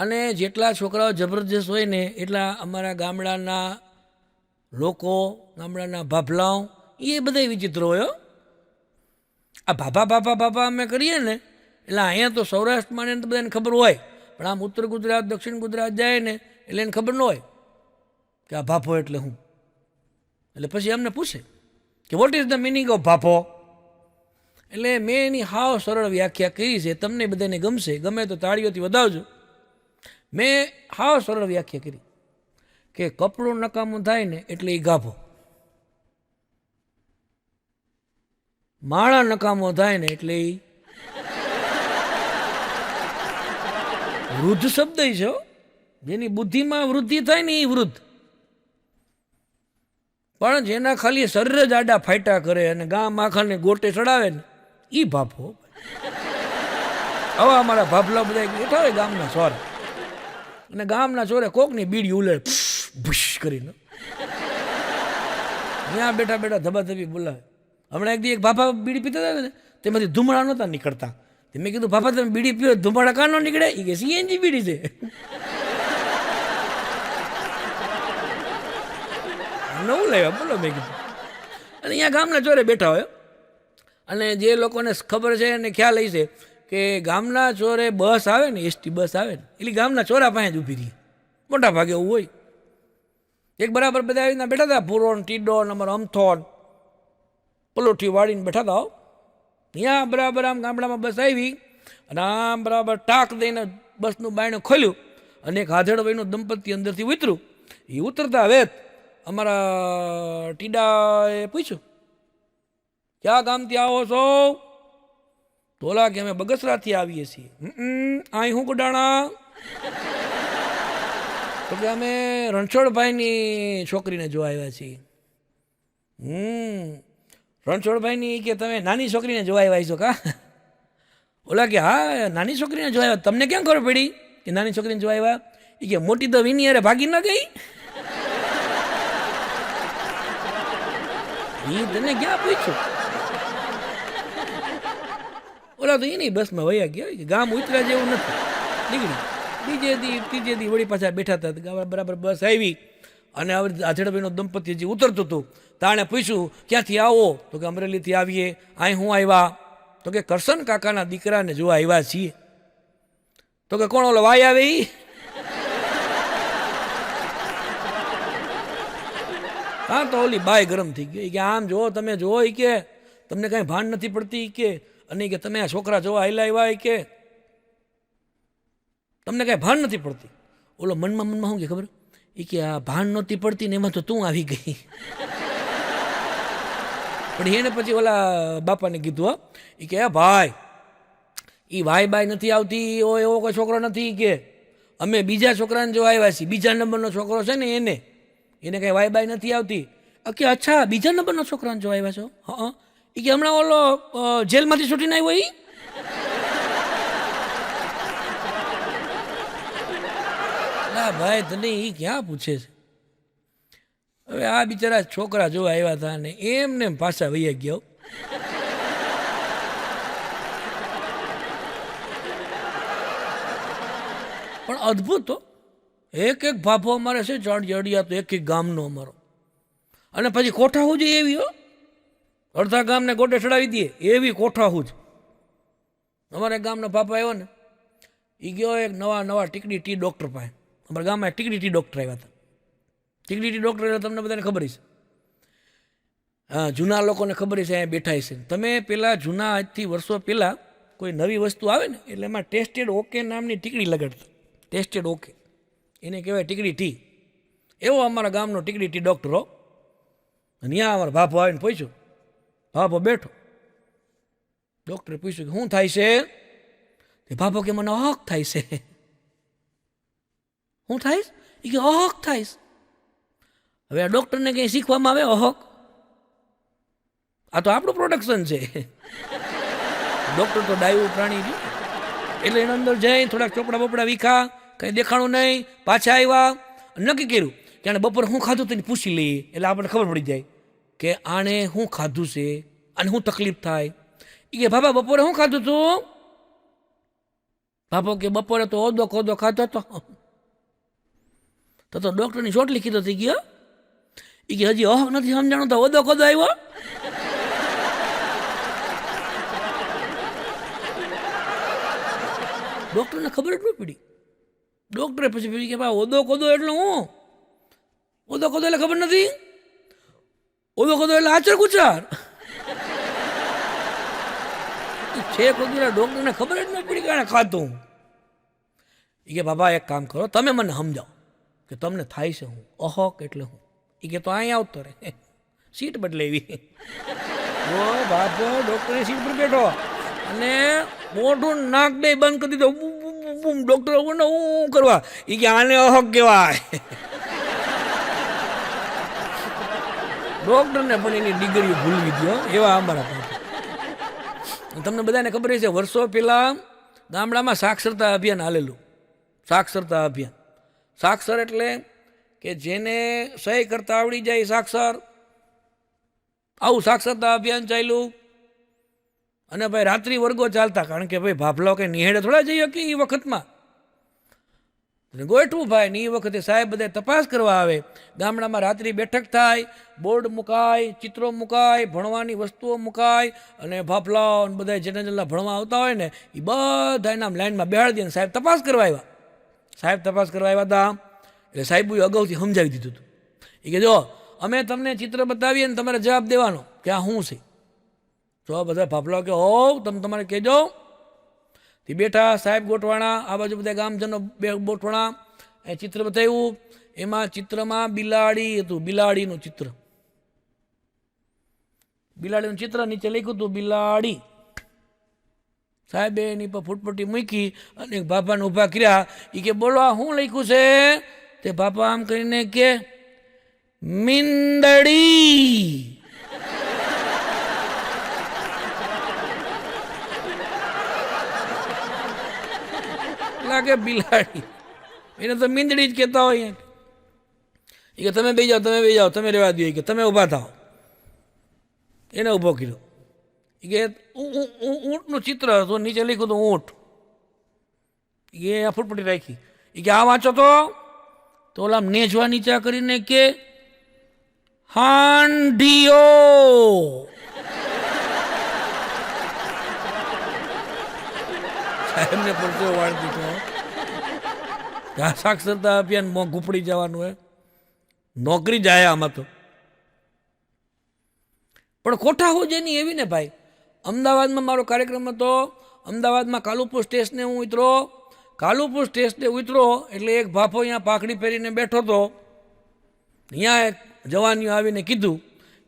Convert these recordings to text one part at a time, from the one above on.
અને જેટલા છોકરાઓ જબરજસ્ત હોય ને એટલા અમારા ગામડાના લોકો, ગામડાના ભાભલાઓ એ બધા વિચિત્ર હોય. આ ભાભા અમે કરીએ ને એટલે અહીંયા તો સૌરાષ્ટ્રમાં ને બધાને ખબર હોય, પણ આમ ઉત્તર ગુજરાત, દક્ષિણ ગુજરાત જાય ને એટલે એને ખબર ન હોય કે આ ભાભો એટલે હું. એટલે પછી અમને પૂછે કે what is the meaning of ભાભો. એટલે મેં એની હાવ સરળ વ્યાખ્યા કરી છે, તમને બધાને ગમશે, ગમે તો તાળીઓથી વધાવજો. મેં હાવ સરળ વ્યાખ્યા કરી કે કપડું નકામું થાય ને એટલે એ ગાભો, માળા નકામો થાય ને એટલે એ વૃદ્ધ શબ્દ છે. જેની બુદ્ધિમાં વૃદ્ધિ થાય ને એ વૃદ્ધ, પણ જેના ખાલી શરીર જ આડા ફાટ્યા કરે અને ગામ આખાને ગોટે ચડાવે ને એ ભાભો. હવે અમારા ભાભલા બધા બેઠા હોય ગામના ચોરે, અને ગામના ચોરે કોકની બીડી ઉલે ભૂશ કરીને ત્યાં બેઠા બેઠા ધબાધબી બોલાવે. હમણાં એક દી એક ભાભા બીડી પીતા હતા ને તેમાંથી ધુમાડા નહોતા નીકળતા. મેં કીધું ભાભા તમે બીડી પીઓ ધુમાડા કાં ન નીકળે? એ કે સીએનજી બીડી છે. નવું લાવ્યા બોલો મેં કીધું. અને અહીંયા ગામના ચોરે બેઠા હોય, અને જે લોકોને ખબર છે અને ખ્યાલ એ છે કે ગામના ચોરે બસ આવે ને, એસટી બસ આવે ને એટલે ગામના ચોરા પાસે જ ઊભી રહી, મોટા ભાગે એવું હોય. એક બરાબર બધા આવી રીતના બેઠા હતા, પૂરોન, ટીડો, અમારો અમથોન પલોઠી વાળીને બેઠા હતા. ત્યાં બરાબર આમ ગામડામાં બસ આવી અને આમ બરાબર ટાંક દઈને બસનું બાયણું ખોલ્યું અને એક હાથેડ વયનું દંપતી અંદરથી ઉતર્યું. એ ઉતરતા હવે અમારા ટીડાએ પૂછ્યું, ક્યાં ગામથી આવો છો? તોલા કે અમે બગસરાથી આવીએ છીએ. અહીં હું કડાણા? તો કે અમે રણછોડભાઈની છોકરીને જોવા આવ્યા છીએ. રણછોડભાઈની કે તમે નાની છોકરીને જોવા આવ્યા છો કા? ઓલા કે હા નાની છોકરીને જોવા આવ્યા. તમને કેમ ખબર પડી કે નાની છોકરીને જોવા આવ્યા? એ કે મોટી તો વિની અરે ભાગી ન ગઈ. એ તને ક્યાં પૂછ્યું? ઓલા તો એની બસમાં વયા ગયા, ગામ ઉતર્યા જેવું નથી, નીકળી. બીજે દી ત્રીજે દી વળી પાછા બેઠા હતા, બરાબર બસ આવી અને આઝેડભાઈનો દંપતી જે ઉતરતું હતું તાણે પૂછ્યું ક્યાંથી આવો? તો કે અમરેલીથી આવીએ. અહીં હું આવ્યા? તો કે કરશન કાકાના દીકરાને જોવા આવ્યા છીએ. તો કે કોણ ઓલો વાય આવે? હા તો ઓલી બાય ગરમ થઈ ગઈ કે આમ જો તમે જુઓ કે તમને કાંઈ ભાન નથી પડતી કે, અને કે તમે આ છોકરા જોવા આયલા આવ્યા કે તમને કાંઈ ભાન નથી પડતી. ઓલો મનમાં શું કે ખબર? એ કે આ ભાન નહોતી પડતી ને એમાં તો તું આવી ગઈ. પણ એને પછી ઓલા બાપાને કીધું એ કે ભાઈ એ ભાઈ બાય નથી આવતી, એવો કોઈ છોકરો નથી કે અમે બીજા છોકરાને જોવા આવ્યા છીએ, બીજા નંબરનો છોકરો છે ને એને કાંઈ વાય બાય નથી આવતી. કે અચ્છા બીજા નંબરનો છોકરાને જોવા આવ્યા છો? હા. એ કે હમણાં ઓલો જેલમાંથી છૂટીને આવ્યો એ? ના ભાઈ તને એ ક્યાં પૂછે છે? હવે આ બિચારા છોકરા જોવા આવ્યા હતા ને એમને પાછા વૈયા ગયા. પણ અદભુત તો એક એક ભાભો અમારે છે ચડિયા તો એક એક ગામનો અમારો. અને પછી કોઠા હું જ એવી અડધા ગામને ગોટે ચડાવી દઈએ એવી કોઠા હું જ. અમારે ગામનો ભાભો આવ્યો ને એ ગયો એક નવા ટીકડી ટી ડૉક્ટર પાસે. અમારા ગામમાં ટીકડી ટી ડૉક્ટર આવ્યા હતા. ટીકડી ટી ડૉક્ટર એટલે તમને બધાને ખબર છે. હા જૂના લોકોને ખબર છે, અહીંયા બેઠા છે. તમે પેલા જૂના આજથી વર્ષો પહેલાં કોઈ નવી વસ્તુ આવે ને એટલે એમાં ટેસ્ટેડ ઓકે નામની ટીકડી લગાડતા. ટેસ્ટેડ ઓકે એને કહેવાય ટીકડી ટી. એવો અમારા ગામનો ટીકડી ટી ડૉક્ટર હો. અને ત્યાં અમારો ભાભો આવીને પૂછ્યું, ભાભો બેઠો. ડૉક્ટરે પૂછ્યું કે શું થાય છે? તે ભાભો કે મને અહક થાય છે. શું થાય? એ કે અહક થાય. હવે આ ડૉક્ટરને કંઈ શીખવામાં આવે અહક? આ તો આપણું પ્રોડક્શન છે. ડૉક્ટર તો ડાયું પ્રાણી છે એટલે એના અંદર જઈ થોડાક ચોપડા બોપડા વીખા, કંઈ દેખાણું નહીં, પાછા આવ્યા, નક્કી કર્યું કે આને બપોરે શું ખાધું તેને પૂછી લઈએ એટલે આપણને ખબર પડી જાય કે આણે શું ખાધું છે, આને શું તકલીફ થાય. એ કે બાબા બપોરે શું ખાધું તું? બાપો કે બપોરે તો ઓદો ખોદો ખાતો હતો તો ડૉક્ટરની ચોટલી કીધો થઈ ગયો એ કે હજી અહક નથી સમજાણું તો ઓદો ખોદો આવ્યો. ડૉક્ટરને ખબર જ ન પડી. ડૉક્ટરે પછી પડી કે ભાઈ ઓદો ખોદો એટલે હું ઓદો ખોદો એટલે ખબર નથી, ઓદો ખોદો એટલે આચર કુચાર છે ખોદું. ડૉક્ટરને ખબર જ ન પડી કે ખાતું. એ કે બાબા એક કામ કરો, તમે મને સમજાવો કે તમને થાય છે હું અહક એટલે હું. એ કે તો અહીંયા આવતો રે, સીટ બદલાવી. ઓ બાપો ડૉક્ટરની સીટ પર બેઠો અને મોઢું નાક બે બંધ કરી દીધો. ડૉક્ટર હું કરવા? એ કે આને અહક કહેવાય. ડૉક્ટરને પણ એની ડિગ્રી ભૂલવી દો એવા અમારા પાસે. તમને બધાને ખબર છે વર્ષો પહેલાં ગામડામાં સાક્ષરતા અભિયાન હાલેલું. સાક્ષરતા અભિયાન, સાક્ષર એટલે કે જેને સહી કરતા આવડી જાય સાક્ષર. આવું સાક્ષરતા અભિયાન ચાલ્યું. અને ભાઈ રાત્રિ વર્ગો ચાલતા, કારણ કે ભાઈ ભાભલાઓ કંઈ નિહેડે થોડા જઈએ કે એ વખતમાં ગોઠવું ભાઈ ને એ વખતે સાહેબ બધા તપાસ કરવા આવે. ગામડામાં રાત્રિ બેઠક થાય, બોર્ડ મુકાય, ચિત્રો મુકાય, ભણવાની વસ્તુઓ મુકાય અને ભાફલાઓ બધા જેટલા ભણવા આવતા હોય ને એ બધા એના લાઈનમાં બેહાડી દે. સાહેબ તપાસ કરવા આવ્યા. સાહેબ તપાસ કરવા આવ્યા હતા એટલે સાહેબે અગાઉથી સમજાવી દીધું હતું. એ કે જો અમે તમને ચિત્ર બતાવીએ ને તમારે જવાબ દેવાનો કે આ શું છે. તો બધા ભાફલાઓ કે હો તમે તમારે કહેજો. તે બેઠા સાહેબ ગોઠવાણા, આ બાજુ બધા ગામજનો ગોઠવાણા. એ ચિત્ર બતાવ્યું. એમાં ચિત્રમાં બિલાડી હતું, બિલાડીનું ચિત્ર. બિલાડીનું ચિત્ર નીચે લખ્યું હતું બિલાડી. સાહેબે એની પર ફૂટપટ્ટી મૂકી અને બાપાને ઊભા કર્યા. એ કે બોલો આ શું લખ્યું છે? તે બાપા આમ કરીને કે મીંદડી. લાગે બિલાડી, એને તો મીંદડી જ કહેતા હોય. એ કે તમે બેસી જાઓ, તમે બેસી જાઓ, તમે રહેવા દો. કે તમે ઊભા થાઓ. એને ઊભો કર્યો. એ કે ઊંટનું ચિત્ર હતું, નીચે લખ્યું હતું ઊંટ. એ આ ફૂટપટ્ટી રાખી. એ કે આ વાંચો તો ઓલા નેજવા નીચા કરીને કે હાંડિયો. સાહેબને પડતો વાળ દીધો. સાક્ષરતા અભિયાન મોંઘું પડી જવાનું હોય, નોકરી જાય આમાં તો. પણ કોઠા હું જેની એવી ને ભાઈ. અમદાવાદમાં મારો કાર્યક્રમ હતો. અમદાવાદમાં કાલુપુર સ્ટેશને હું ઉતરો. કાલુપુર સ્ટેશને ઉતરો એટલે એક ભાફો અહીંયા પાઘડી પહેરીને બેઠો હતો. અહીંયા એક જવાનીઓ આવીને કીધું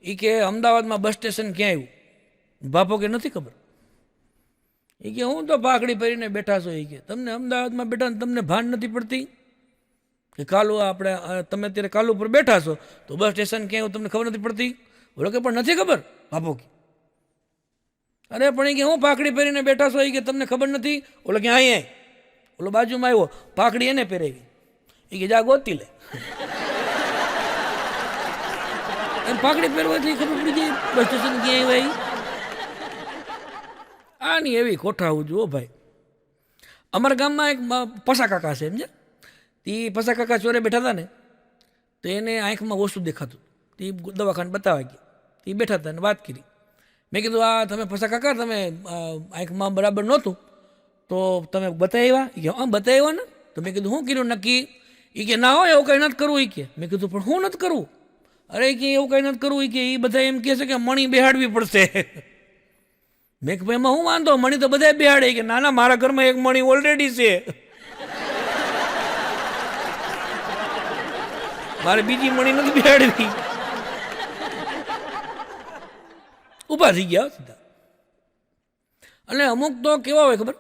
એ કે અમદાવાદમાં બસ સ્ટેશન ક્યાં આવ્યું? ભાફો કે નથી ખબર. એ કે હું તો પાઘડી પહેરીને બેઠા છો. એ કે તમને અમદાવાદમાં બેઠા ને તમને ભાન નથી પડતી કે કાલુ આપણે તમે અત્યારે કાલુ પર બેઠા છો તો બસ સ્ટેશન ક્યાં તમને ખબર નથી પડતી? બોલો કે પણ નથી ખબર. બાપો કે અરે પણ એ કે હું પાઘડી પહેરીને બેઠા છો. એ કે તમને ખબર નથી? ઓલો કે અહીંયા ઓલો બાજુમાં આવ્યો, પાઘડી એને પહેરાવી. એ કે જા ગોતી લે. એમ પાઘડી પહેરવાથી ખબર પડી જાય બસ સ્ટેશન ક્યાં આવ્યા. આની એવી કોઠાવું જુઓ ભાઈ. અમારા ગામમાં એક પસા કાકા છે સમજે. તે પસા કાકા ચોરે બેઠા હતા ને તો એને આંખમાં ઓછું દેખાતું. તે દવાખાને બતાવવા ગયા. તે બેઠા હતા ને વાત કરી. મેં કીધું આ તમે પસા કાકા તમે આંખમાં બરાબર નહોતું તો તમે બતાવ્યા? એ કે હા બતાવ્યા ને. તો મેં કીધું શું કર્યું નક્કી? એ કે ના હોય એવું કંઈ નથી કરવું. એ કે મેં કીધું પણ હું નથી કરવું? અરે કે એવું કંઈ નથી કરવું. એ કે એ બધા એમ કહે છે કે મણી બેહાડવી પડશે. મેં કે એમાં હું વાંધો, મણી તો બધા બેહાડે. કે ના ના મારા ઘરમાં એક મણી ઓલરેડી છે, મારે બીજી મણી નથી બેહાડવી. ઊભા થઈ ગયા સીધા. અને અમુક તો કેવા હોય ખબર,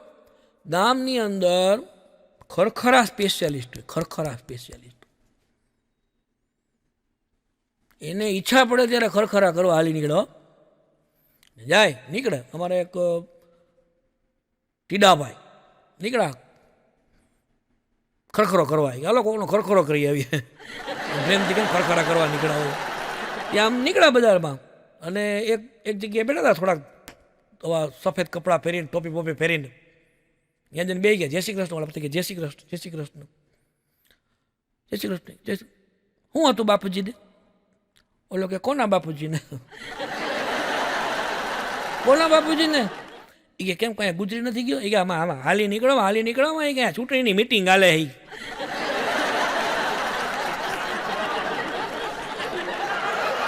ગામની અંદર ખરખરા સ્પેશિયાલિસ્ટ હોય, ખરખરા સ્પેશિયાલિસ્ટ. એને ઈચ્છા પડે ત્યારે ખરખરા કરવા હાલી નીકળો જાય. નીકળે અમારે એક ટીડાભાઈ નીકળ્યા ખરખરો કરવા. હાલો કોકનો ખરખરો કરી આવીએ. પ્રેમથી કેમ ખરખરા કરવા નીકળ્યા હોય. ત્યાં આમ નીકળ્યા બજારમાં અને એક જગ્યાએ બેઠા હતા થોડાક સફેદ કપડાં પહેરીને, ટોપી બોપી પહેરીને. ત્યાં જઈને બે ગયા, જય શ્રી કૃષ્ણ. ઓલા પછી કે જય શ્રી કૃષ્ણ, જય શ્રી કૃષ્ણ, જય શ્રી કૃષ્ણ, જય શ્રી. શું હતું બાપુજીને? ઓલો કે કોના બાપુજીને? કોના બાપુજીને? એ કે કેમ કઈ ગુજરી નથી ગયો? એ કે આમાં આમાં હાલી નીકળવામાં એ કે ચૂંટણીની મિટિંગ હાલે.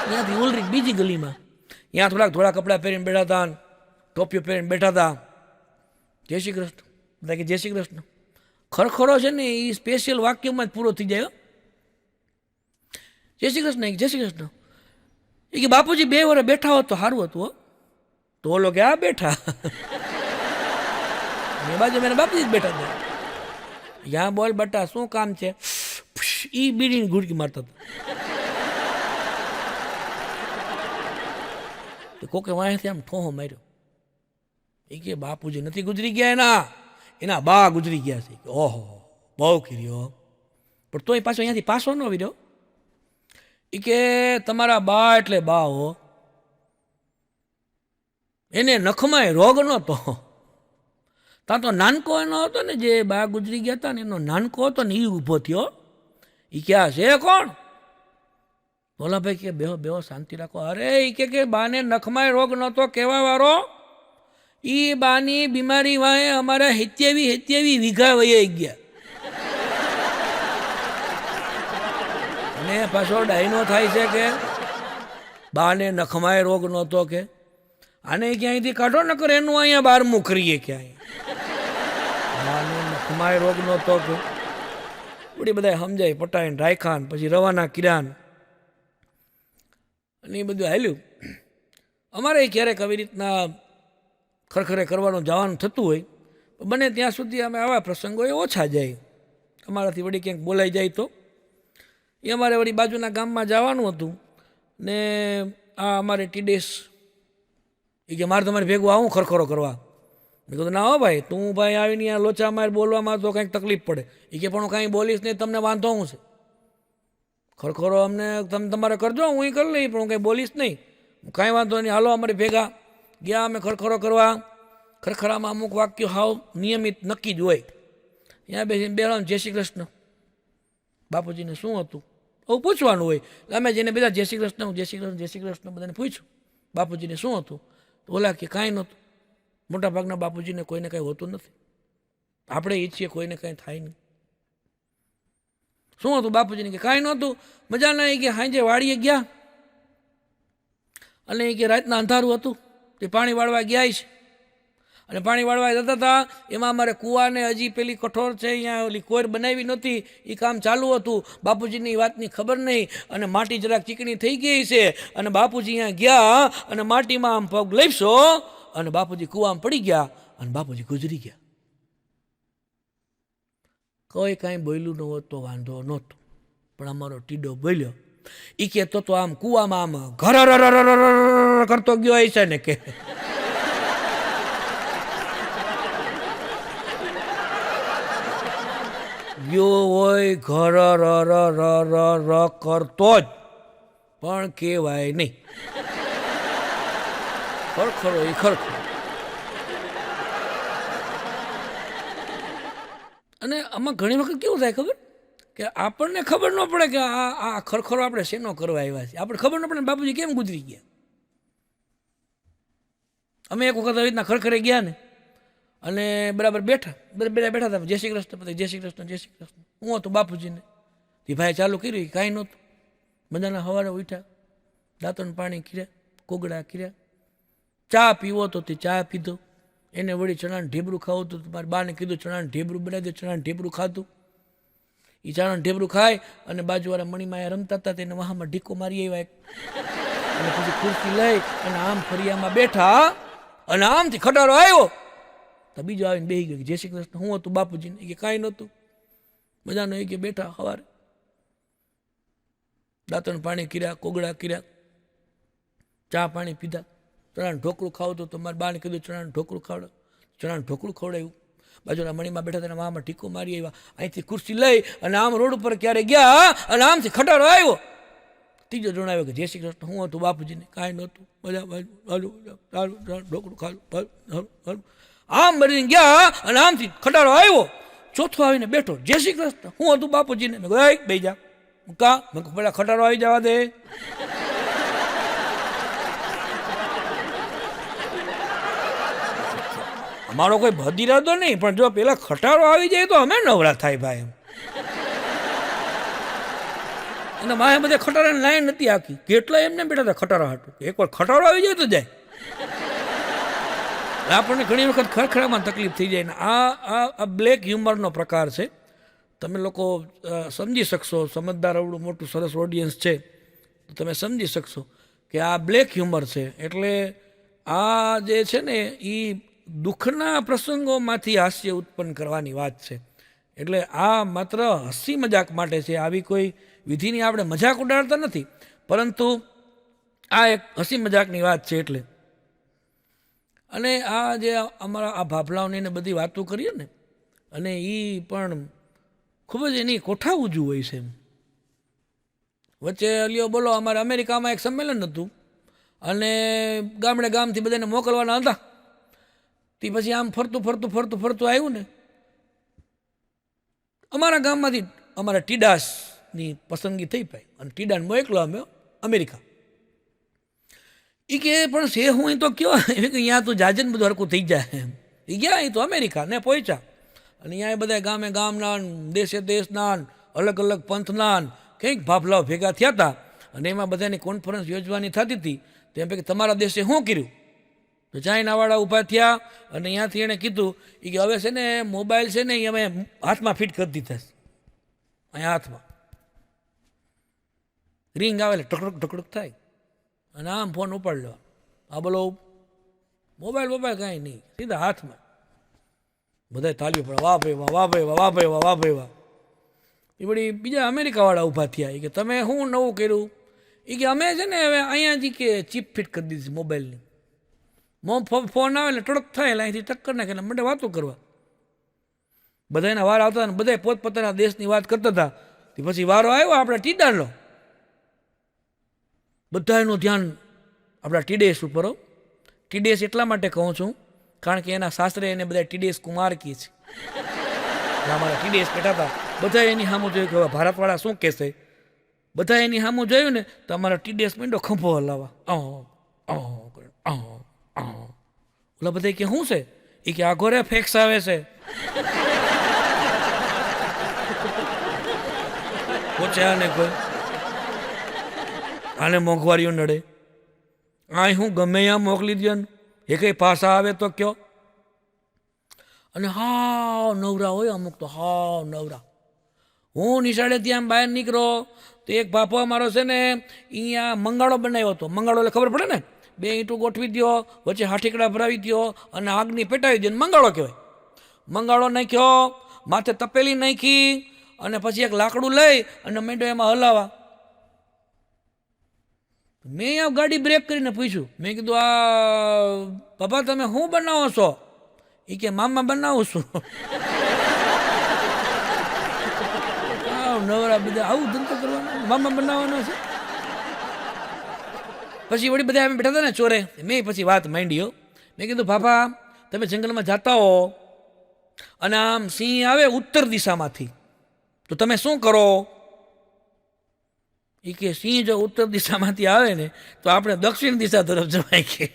ત્યાંથી ઉલરી બીજી ગલીમાં, ત્યાં થોડા કપડાં પહેરીને બેઠા હતા, ટોપીઓ પહેરીને બેઠા હતા. જય શ્રી કૃષ્ણ, બધા કે જય શ્રી કૃષ્ણ. ખરખરો છે ને એ સ્પેશિયલ વાક્યમાં જ પૂરો થઈ જાય. જય શ્રી કૃષ્ણ, જય શ્રી કૃષ્ણ. એ કે બાપુજી 2 વર્ષ બેઠા હોત તો સારું હતું. તો ઓલો કે આ બેઠા મેં બાજુ મેં બાપુજી જ બેઠા હતા. યા બોલ બટા શું કામ છે? ઈ બીડીની ઘૂડકી મારતા હતા. કોકે વાંથી આમ ઠોહો માર્યો. એ કે બાપુજી નથી ગુજરી ગયા, એના બા ગુજરી ગયા છે. ઓહો બહુ કર્યો, પણ તોય પાછો અહીંયાથી પાછો ન આવ્યો. એ કે તમારા બા એટલે બા હો, એને નખમાં રોગ નહોતો. ત્યાં તો નાનકો એનો હતો ને, જે બા ગુજરી ગયા હતા ને એનો નાનકો હતો ને એ ઊભો થયો. એ ક્યાં છે કોણ? બોલા ભાઈ કે બેહો શાંતિ રાખો. અરે એ કે બાને નખમાં રોગ નહોતો કહેવા વાળો, એ બાની બીમારી વાંહે અમારા 27 વીઘા વહી ગયા. અને પાછો ડાયનો થાય છે કે બાને નખમાં રોગ નહોતો કે આને ક્યાંયથી કાઢો ન કરે, એનું અહીંયા 12મું કરીએ ક્યાંય. બાને નખમાં રોગ નહોતો કે બધી બધા સમજાય પટાઈને રાખ્યા, પછી રવાના કર્યા અને એ બધું હાલ્યું. અમારે ક્યારેક આવી રીતના ખરખરે કરવાનું જવાનું થતું હોય, બને ત્યાં સુધી અમે આવા પ્રસંગો એ ઓછા જાય. અમારાથી વળી ક્યાંક બોલાઈ જાય તો એ અમારે વળી બાજુના ગામમાં જવાનું હતું ને આ અમારે ટીડેસ એ કે મારે તમારે ભેગું આવું ખરખરો કરવા. મેં કીધું ના હો ભાઈ, તું ભાઈ આવીને અહીંયા લોચા માર બોલવામાં તો કંઈક તકલીફ પડે. એ કે પણ હું કાંઈ બોલીશ નહીં, તમને વાંધો હું છે? ખરખરો અમને તમે તમારે કરજો, હું કરી લઈ, પણ હું કંઈ બોલીશ નહીં, કાંઈ વાંધો નહીં, હાલો અમારી ભેગા. ગયા અમે ખરખરો કરવા. ખરખરામાં અમુક વાક્યો હાવ નિયમિત નક્કી જ હોય. ત્યાં બેસીને બેહવાનું, જય શ્રી કૃષ્ણ. બાપુજીને શું હતું આવું પૂછવાનું હોય. અમે જેને બધા જય શ્રી કૃષ્ણ, જય શ્રી કૃષ્ણ, જય શ્રી કૃષ્ણ બધાને પૂછ્યું બાપુજીને શું હતું, તો ઓલા કે કાંઈ નહોતું. મોટાભાગના બાપુજીને કોઈને કાંઈ હોતું નથી. આપણે ઈચ્છીએ કોઈને કાંઈ થાય નહીં. શું હતું બાપુજીને? કે કાંઈ નહોતું, મજા ના આવી. કે સાંજે વાડીએ ગયા અને એ કે રાતના અંધારું હતું, તે પાણી વાળવા ગયા છે. અને પાણી વાળવા જતા હતા એમાં અમારે કૂવાને હજી પેલી કઠોર છે અહીંયા ઓલી કોર બનાવી નહોતી, એ કામ ચાલુ હતું. બાપુજીની વાતની ખબર નહીં અને માટી જરાક ચીકણી થઈ ગઈ છે. અને બાપુજી અહીંયા ગયા અને માટીમાં આમ પગ લેપસો અને બાપુજી કૂવામાં પડી ગયા અને બાપુજી ગુજરી ગયા. કોઈ કાંઈ બોલ્યું ન હોત તો વાંધો નહોતો, પણ અમારો ટીડો બોલ્યો. એ કે તો આમ કૂવામાં આમ ઘર કરતો ગયો હશે ને કે ગયો હોય ઘર કરતો જ, પણ કહેવાય નહીં. ખરખરો એ ખરખરો. અને આમાં ઘણી વખત કેવું થાય ખબર, કે આપણને ખબર ન પડે કે આ ખરખરો આપણે શેનો કરવા આવ્યા છીએ. આપણે ખબર ન પડે બાપુજી કેમ ગુજરી ગયા. અમે એક વખત આવી રીતના ખરખરે ગયા ને અને બરાબર બેઠા હતા, જય શ્રી કૃષ્ણ, પછી જય શ્રી કૃષ્ણ, જય શ્રી કૃષ્ણ. હું હતું બાપુજીને તે ભાઈ ચાલુ કર્યું, કાંઈ નહોતું. બધાના સવારે ઉઠ્યા, દાંતણ પાણી કર્યા, કોગળા કર્યા, ચા પીવો તો તે ચા પીધો. એને વળી ચણાનું ઢેબરું ખાવું હતું, મારી બાને કીધું ચણાનું ઢેબરું બનાવી દે. ચણાનું ઢેબરું ખાધું. એ ચણાનું ઢેબરું ખાય અને બાજુવાળા મણીમાં રમતા હતા તેને વહામાં ઢીકો મારી આવ્યા એક. અને પછી ખુરશી લઈ અને આમ ફરિયામાં બેઠા અને આમથી ખટારો આવ્યો તો બીજો આવીને બેસી ગયો. જય શ્રી કૃષ્ણ. હું હતું બાપુજીને? એ કે કાંઈ નહોતું, મજાનો. એ કે બેઠા સવારે દાંતણ પાણી કર્યા, કોગળા કર્યા, ચા પાણી પીધા. ચણાનું ઢોકળું ખાવું તો મારી બાને કીધું ચણાનું ઢોકળું ખાવડાવ. ચણાનું ઢોકળું ખવડાવ્યું. બાજુના મણીમાં બેઠા તેને આમાં ઢીકો મારી આવ્યા. અહીંથી ખુરશી લઈ અને આમ રોડ ઉપર ક્યારે ગયા અને આમથી ખટારો આવ્યો. ત્રીજો જણ આવ્યો કે જય શ્રી કૃષ્ણ. હું હતું બાપુજીને? કાંઈ નહોતું, મજા ઢોકળું ખાધું. આમ બનીને ગયા અને આમથી ખટારો આવ્યો, ચોથો આવીને બેઠો, જય શ્રી કૃષ્ણ. હું હતું બાપુજીને. મેં કહ્યું બે જા. કા? મેં કહું પેલા ખટારો આવી જવા દે. અમારો કોઈ ભદીરાદો નહીં, પણ જો પેલા ખટારો આવી જાય તો અમે નવરા થાય ભાઈ એમ. અને માએ બધે ખટારાની લાઈન નથી આખી, કેટલા એમને બેઠા હતા ખટારા હાટું. એકવાર ખટારો આવી જાય તો જાય. આપણને ઘણી વખત ખરખરામાં તકલીફ થઈ જાય ને આ બ્લેક હ્યુમરનો પ્રકાર છે. તમે લોકો સમજી શકશો, સમજદાર અવડું મોટું સરસ ઓડિયન્સ છે તો તમે સમજી શકશો કે આ બ્લેક હ્યુમર છે. એટલે આ જે છે ને એ દુઃખના પ્રસંગોમાંથી હાસ્ય ઉત્પન્ન કરવાની વાત છે. એટલે આ માત્ર હસી મજાક માટે છે, આવી કોઈ વિધિની આપણે મજાક ઉડાડતા નથી, પરંતુ આ એક હસી મજાકની વાત છે. એટલે અને આ જે અમારા આ ભાભલાઓની ને બધી વાતો કરીએ ને, અને એ પણ ખૂબ જ એની કોઠા ઊંચું હોય છે. વચ્ચે લ્યો બોલો, અમારે અમેરિકામાં એક સંમેલન હતું અને ગામડે ગામથી બધાને મોકલવાના હતા. તે પછી આમ ફરતું ફરતું ફરતું ફરતું આવ્યું ને, અમારા ગામમાંથી અમારા ટીડાસની પસંદગી થઈ પાઈ અને ટીડાને મોકલો અમે અમેરિકા. એ કે પણ છે હું તો કયો, એ કે અહીંયા તો જાજન બધું હરકું થઈ જાય એમ. એ ગયા અહીં તો અમેરિકા ને પહોંચ્યા અને અહીંયા બધા ગામે ગામના, દેશે દેશના, અલગ અલગ પંથના કંઈક ભાભલાઓ ભેગા થયા હતા અને એમાં બધાની કોન્ફરન્સ યોજવાની થતી હતી. તેમ પૈકી તમારા દેશે શું કર્યું? તો ચાઇનાવાળા ઊભા થયા અને અહીંયાથી એણે કીધું એ કે હવે છે ને મોબાઈલ છે ને એ અમે હાથમાં ફિટ કરી દીધા છે. અહીંયા હાથમાં રિંગ આવે એટલે ટકડક ટકડક થાય અને આમ ફોન ઉપાડી લેવા. આ બોલો મોબાઈલ કાંઈ નહીં, સીધા હાથમાં. બધા તાલીઓ પડે, વાહ ભાઈ વાહ, વાહ ભાઈ વાહ, વાહ ભાઈ વાહ, વાહ ભાઈ વાહ. એ વળી બીજા અમેરિકાવાળા ઊભા થયા. એ કે તમે શું નવું કર્યું? એ કે અમે છે ને હવે અહીંયાથી કે ચીપ ફિટ કરી દીધી મોબાઈલની. ફોન આવે એટલે ટડક થાય એટલે અહીંથી ટક્કર નાખે એટલે મને વાતો કરવા. બધાના વાર આવતા ને બધા પોતપોતાના દેશની વાત કરતા હતા. પછી વારો આવ્યો આપણે ટીડાનો. બધાનું ધ્યાન આપણા ટીડેસ ઉપર. ટીડેસ એટલા માટે કહું છું કારણ કે એના શાસ્ત્રે એને બધા ટીડેસ કુમાર કહે છે. અમારા ટીડેસ બેઠા હતા, બધા એની સામું જોયું કે હવે ભારતવાળા શું કહેશે. બધા એની સામું જોયું ને તો અમારા ટીડેસ માંડો ખંભો હલાવા. ઓલા બધા કે શું છે? એ કે આ ઘોરે ફેક્સ આવે છે. પૂછ્યા ને કોઈ આને મોંઘવારીઓ નડે, આ હું ગમે ત્યાં મોકલી દો ને એ કંઈ પાછા આવે તો કયો. અને હાવ નવરા હોય અમુક તો, હાવ નવરા. હું નિશાળે ત્યાં બહાર નીકળો તો એક બાપો અમારો છે ને અહીંયા મંગાળો બનાવ્યો હતો. મંગાળો એટલે ખબર પડે ને, 2 ઈંટું ગોઠવી દો, વચ્ચે હાથીકડા ભરાવી દો અને આગની પેટાવી દો ને મંગાળો કહેવાય. મંગાળો નાખ્યો, માથે તપેલી નાખી અને પછી એક લાકડું લઈ અને મેંડો એમાં હલાવા. મેં અહીંયા ગાડી બ્રેક કરીને પૂછ્યું, મેં કીધું આ બાપા તમે શું બનાવો છો? એ કે મામા બનાવું છું. નવરા બધા આવું ધંધો કરવાનો, મામા બનાવવાનો છે. પછી વળી બધા અમે બેઠા હતા ને ચોરે, મેં પછી વાત માંડી. મેં કીધું બાપા તમે જંગલમાં જતા હો અને આમ સિંહ આવે ઉત્તર દિશામાંથી તો તમે શું કરો? એ કે સિંહ જો ઉત્તર દિશામાંથી આવે ને તો આપણે દક્ષિણ દિશા તરફ જવાય કે.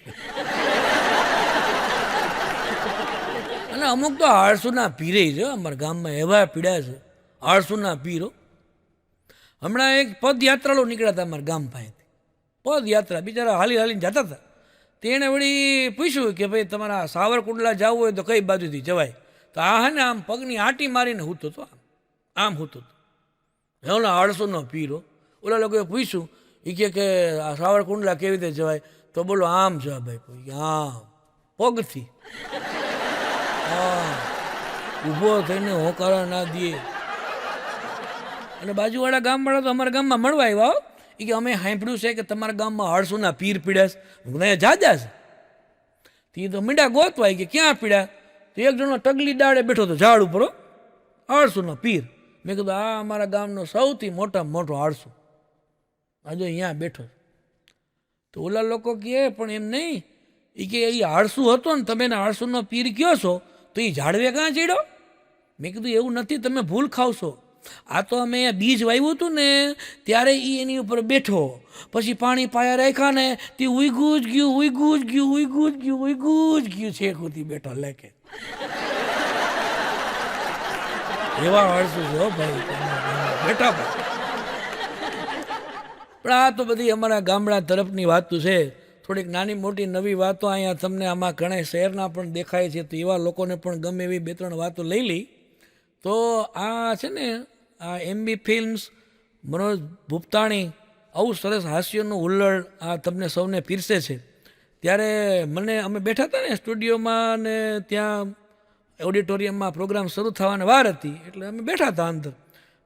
અને અમુક તો આળસુના પીરે છે અમારા ગામમાં, એવા પીડા છે આળસુના પીરો. હમણાં એક પદયાત્રાળુ નીકળ્યા હતા અમારા ગામ પાસેથી, પદયાત્રા, બિચારા હાલી હાલીને જતા હતા. તેણે વળી પૂછ્યું કે ભાઈ તમારા સાવરકુંડલા જવું હોય તો કઈ બાજુથી જવાય? તો આ હે ને આમ પગની આંટી મારીને હૂતો હતો, આમ હૂતો હતો. ઓલા આળસુનો પીરો. ઓલા લોકોએ પૂછ્યું, એ કે આ સાવરકુંડલા કેવી રીતે જવાય? તો બોલો આમ જવા ભાઈ, આમ પગથી. હા, ઊભો થઈને હોકારા ના દે. અને બાજુવાળા ગામવાળા તો અમારા ગામમાં મળવા આવ્યા. એ કે અમે સાંભળ્યું છે કે તમારા ગામમાં આળસુના પીર પીડ્યા છે, જાજા છે. તે તો મીંડા ગોતવાય કે ક્યાં પીડ્યા? તો એક જણો ટગલી ડાળે બેઠો હતો ઝાડ ઉપર, આળસુનો પીર. મેં કીધું આ અમારા ગામનો સૌથી મોટામાં મોટો આળસુ આજે અહીંયા બેઠો. તો ઓલા લોકો કહે પણ એમ નહીં, એ કે એ આળસુ હતો ને, તમે એને આળસુનો પીર કયો છો, તો એ ઝાડવે કાં ચડ્યો? મેં કીધું એવું નથી, તમે ભૂલ ખાવશો. આ તો અમે બીજ વાવ્યું હતું ને ત્યારે એ એની ઉપર બેઠો, પછી પાણી પાયા રાખ્યા ને તે ઉઈગું જ ગયું, ઉઈગું જ ગયું, ઉઈગું જ ગયું, ઉઈગું જ ગયું, છેક સુધી બેઠો લેકે. એવા આળસુ છો ભાઈ, બેઠા ભાઈ. પણ આ તો બધી અમારા ગામડા તરફની વાતો છે. થોડીક નાની મોટી નવી વાતો અહીંયા તમને આમાં ઘણા શહેરના પણ દેખાય છે, તો એવા લોકોને પણ ગમે એવી 2-3 વાતો લઈ લઈ. તો આ છે ને, આ MB ફિલ્મ્સ, મનોજ ભૂપતાણી આવું સરસ હાસ્યનું હુલ્લડ આ તમને સૌને પીરસે છે. ત્યારે અમે બેઠા હતા ને સ્ટુડિયોમાં, ને ત્યાં ઓડિટોરિયમમાં પ્રોગ્રામ શરૂ થવાની વાર હતી, એટલે અમે બેઠા હતા અંદર,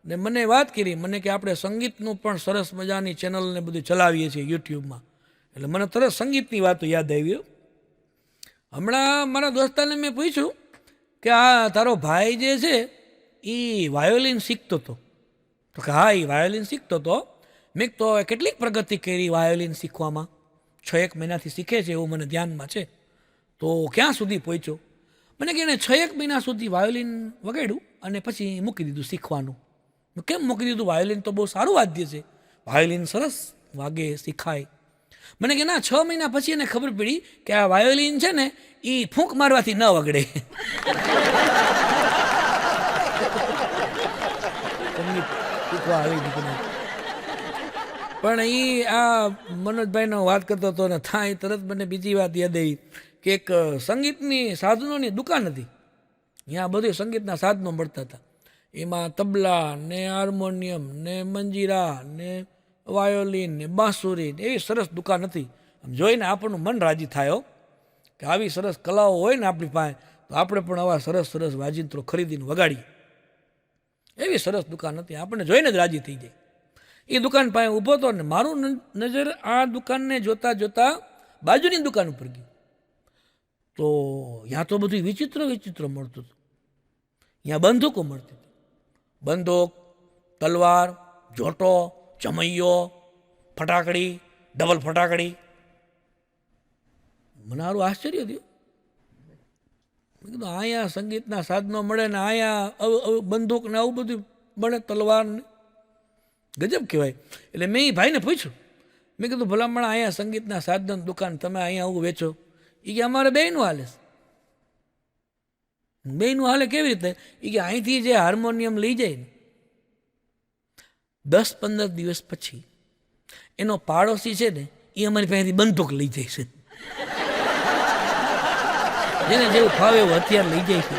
ને મને વાત કરી, મને કે આપણે સંગીતનું પણ સરસ મજાની ચેનલને બધું ચલાવીએ છીએ યુટ્યુબમાં. એટલે મને તરત સંગીતની વાતો યાદ આવી. હમણાં મારા દોસ્તારને મેં પૂછ્યું કે આ તારો ભાઈ જે છે એ વાયોલિન શીખતો હતો, તો કે હા, એ વાયોલિન શીખતો હતો. મેં તો કેટલીક પ્રગતિ કરી વાયોલિન શીખવામાં? 6-1 મહિનાથી શીખે છે એવું મને ધ્યાનમાં છે. તો ક્યાં સુધી પહોંચ્યો? મને કે એને 6-1 મહિના સુધી વાયોલિન વગાડ્યું અને પછી મૂકી દીધું શીખવાનું. કેમ મૂકી દીધું? વાયોલિન તો બહુ સારું વાદ્ય છે, વાયોલિન સરસ વાગે, શીખાય. મને કે ના, 6 મહિના પછી એને ખબર પડી કે આ વાયોલિન છે ને એ ફૂંક મારવાથી ન વગડે. પણ એ આ મનોજભાઈનો વાત કરતો હતો ને, થાય તરત મને બીજી વાત યાદ આવી કે એક સંગીતની સાધનોની દુકાન હતી. ત્યાં બધું સંગીતના સાધનો મળતા હતા. એમાં તબલા ને હાર્મોનિયમ ને મંજીરા ને વાયોલિન ને બાંસુરી, એવી સરસ દુકાન હતી. જોઈને આપણનું મન રાજી થાય કે આવી સરસ કલાઓ હોય ને આપણી પાસે, તો આપણે પણ આવા સરસ સરસ વાજિંત્રો ખરીદીને વગાડીએ. એવી સરસ દુકાન હતી, આપણને જોઈને જ રાજી થઈ જાય. એ દુકાન પાસે ઊભો હતો ને મારું નજર આ દુકાનને જોતા જોતા બાજુની દુકાન ઉપર ગયું. તો ત્યાં તો બધું વિચિત્ર વિચિત્ર મળતું હતું. ત્યાં બંદૂકો મળતી હતી, બંદૂક, તલવાર, જોટો, ચમૈયો, ફટાકડી, ડબલ ફટાકડી. મને સારું આશ્ચર્ય થયું. મેં કીધું અહીંયા સંગીતના સાધનો મળે ને અહીંયા બંદૂક ને આવું બધું મળે, તલવાર ને, ગજબ કહેવાય. એટલે મેં એ ભાઈને પૂછ્યું, મેં કીધું ભલામણ અહીંયા સંગીતના સાધન દુકાન તમે અહીંયા આવું વેચો? એ કે અમારે બેયનું હાલે. બેયનું હાલે કેવી રીતે? એ કે અહીંથી જે હાર્મોનિયમ લઈ જાય ને 10-15 દિવસ પછી એનો પાડોશી છે ને એ અમારી પાસેથી બંદૂક લઈ જાય છે. જેને જેવું ફાવે એવું હથિયાર લઈ જાય છે.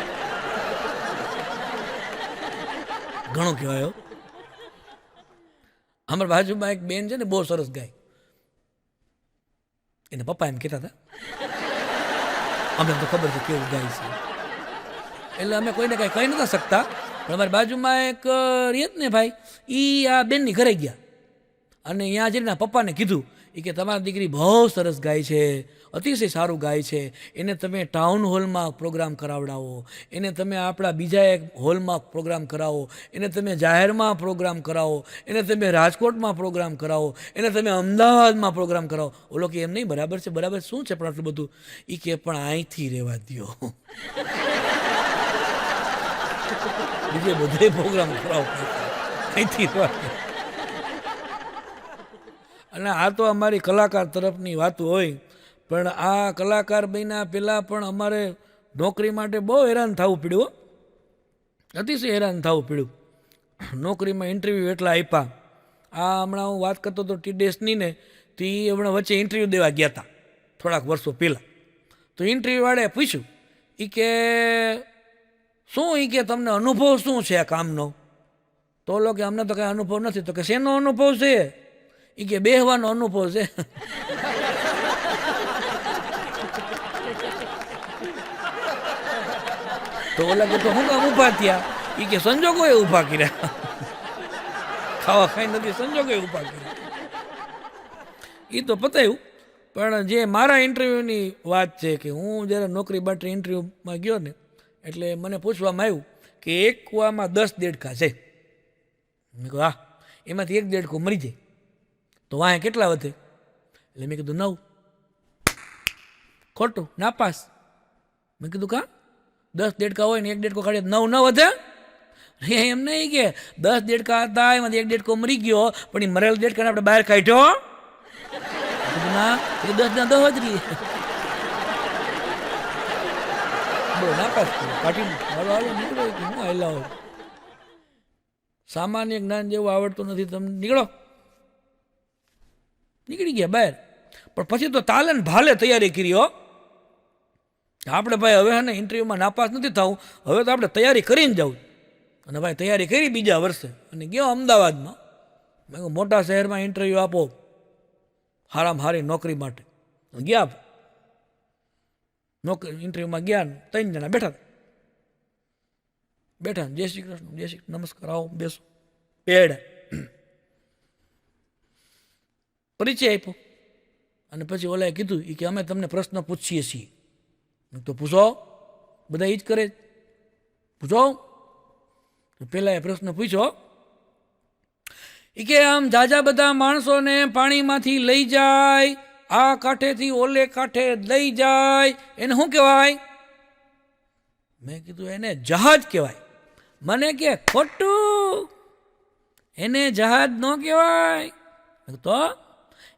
ઘણું કહેવાય. અમારા બાજુમાં એક બેન છે ને, બહુ સરસ ગાય. એના પપ્પા એમ કહેતા હતા, અમને તો ખબર છે કેવું ગાય છે, એટલે અમે કોઈને કાંઈ કહી નતા શકતા. પણ અમારી બાજુમાં એક રીત ને ભાઈ, એ આ બેનની ઘરે ગયા અને અહીંયા જઈને પપ્પાને કીધું કે તમારી દીકરી બહુ સરસ ગાય છે, અતિશય સારું ગાય છે, એને તમે ટાઉન હોલમાં પ્રોગ્રામ કરાવડાવો, એને તમે આપણા બીજા એક હોલમાં પ્રોગ્રામ કરાવો, એને તમે જાહેરમાં પ્રોગ્રામ કરાવો, એને તમે રાજકોટમાં પ્રોગ્રામ કરાવો, એને તમે અમદાવાદમાં પ્રોગ્રામ કરાવો. ઓલો કે એમ નહીં, બરાબર છે, બરાબર શું છે પણ આટલું બધું? એ કે પણ અહીંથી રહેવા દો, બીજે બધે પ્રોગ્રામ કરાવો, અહીંથી રહેવા દો. અને આ તો અમારી કલાકાર તરફની વાતો હોય. પણ આ કલાકાર બન્યા પહેલાં પણ અમારે નોકરી માટે બહુ હેરાન થવું પડ્યું, અતિશય હેરાન થવું પડ્યું. નોકરીમાં ઇન્ટરવ્યૂ એટલા આપ્યા. આ હમણાં હું વાત કરતો હતો ટીડેસની ને, તો એ હમણાં વચ્ચે ઇન્ટરવ્યૂ દેવા ગયા હતા થોડાક વર્ષો પહેલાં. તો ઇન્ટરવ્યૂવાળાએ પૂછ્યું, એ કે શું, એ કે તમને અનુભવ શું છે આ કામનો? તો ઓલો કે અમને તો કાંઈ અનુભવ નથી. તો કે શેનો અનુભવ છે? એ કે બેહવાનો અનુભવ છે. તો ઓલા કે તો હું કામ ઊભા થયા? એ કે સંજોગોએ ઊભા કર્યા, ખાવા ખાઈ નથી, સંજોગોએ ઊભા કર્યા. એ તો પતાયું. પણ જે મારા ઇન્ટરવ્યૂની વાત છે કે હું જ્યારે નોકરી માટે ઇન્ટરવ્યૂમાં ગયો ને, એટલે મને પૂછવામાં આવ્યું કે એક કૂવામાં 10 દેડકા છે. મેં કહ્યું હા, એમાંથી એક દેડકો મરી જાય તો વાંહે કેટલા વધે? એટલે મેં કીધું 9. ખોટું, નાપાસ. મેં કીધું કાં? 10 દેડકા હોય ને 1 દેડકો કાઢીએ 9 ન વધે? એમ નહીં કે 10 દેડકા હતા એમાંથી 1 દેડકો મરી ગયો, પણ એ મરેલ દેડકાને આપણે બહાર કાઢ્યો ના, એ 10 ના 10 જ રહીએ. બહુ નાપાસ કાઢી નીકળો કે હું આવેલા હોય. સામાન્ય જ્ઞાન જેવું આવડતું નથી તમને, નીકળો. નીકળી ગયા બહાર. પણ પછી તો તાલે ને ભાલે તૈયારી કરી હો. આપણે ભાઈ હવે ને ઇન્ટરવ્યુમાં નાપાસ નથી થવું, હવે તો આપણે તૈયારી કરીને જવું. અને ભાઈ તૈયારી કરી બીજા વર્ષે અને ગયો અમદાવાદમાં. મેં કહું મોટા શહેરમાં ઇન્ટરવ્યૂ આપો સારામાં સારી નોકરી માટે. ગયા નોકરી ઇન્ટરવ્યુમાં ગયા, 3 જણા બેઠા જય શ્રી કૃષ્ણ, જય શ્રી નમસ્કાર, આવો બેસો. બેડ પરિચય આપ્યો અને પછી ઓલાએ કીધું કે અમે તમને પ્રશ્ન પૂછીએ છીએ. તો પૂછો, બધા એ જ કરે, પૂછો. પેલા એ પ્રશ્ન પૂછ્યો કે આમ જાજા બધા માણસોને પાણીમાંથી લઈ જાય, આ કાંઠેથી ઓલે કાંઠે લઈ જાય, એને શું કહેવાય? મેં કીધું એને જહાજ કહેવાય. મને કે ખોટું, એને જહાજ ન કહેવાય. તો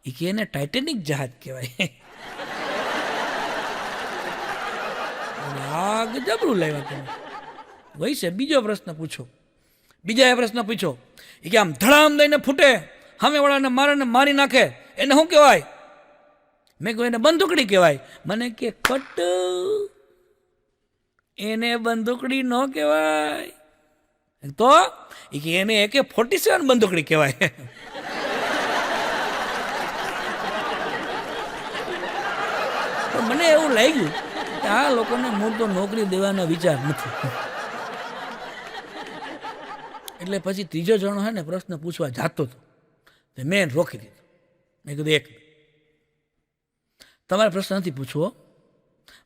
એ કે એને ટાઇટેનિક જહાજ કહેવાય. આ જબરું લાવ્યા તમે. વૈસે બીજો પ્રશ્ન પૂછો. બીજા એ પ્રશ્ન પૂછો કે આમ ધડામ દઈને ફૂટે, સામેવાળાને મારી નાખે, એને શું કહેવાય? મેં કહ્યું એને બંદૂકડી કહેવાય. મને કે ખોટું, એને બંદૂકડી ન કહેવાય. તો એને AK-47 બંદૂકડી કહેવાય. તો મને એવું લાગ્યું કે આ લોકોને મૂળ તો નોકરી દેવાનો વિચાર નથી. એટલે પછી ત્રીજો જણો હે ને પ્રશ્ન પૂછવા જાતો હતો, મેં રોકી દીધો. મેં કીધું એક તમારે પ્રશ્ન નથી પૂછવો,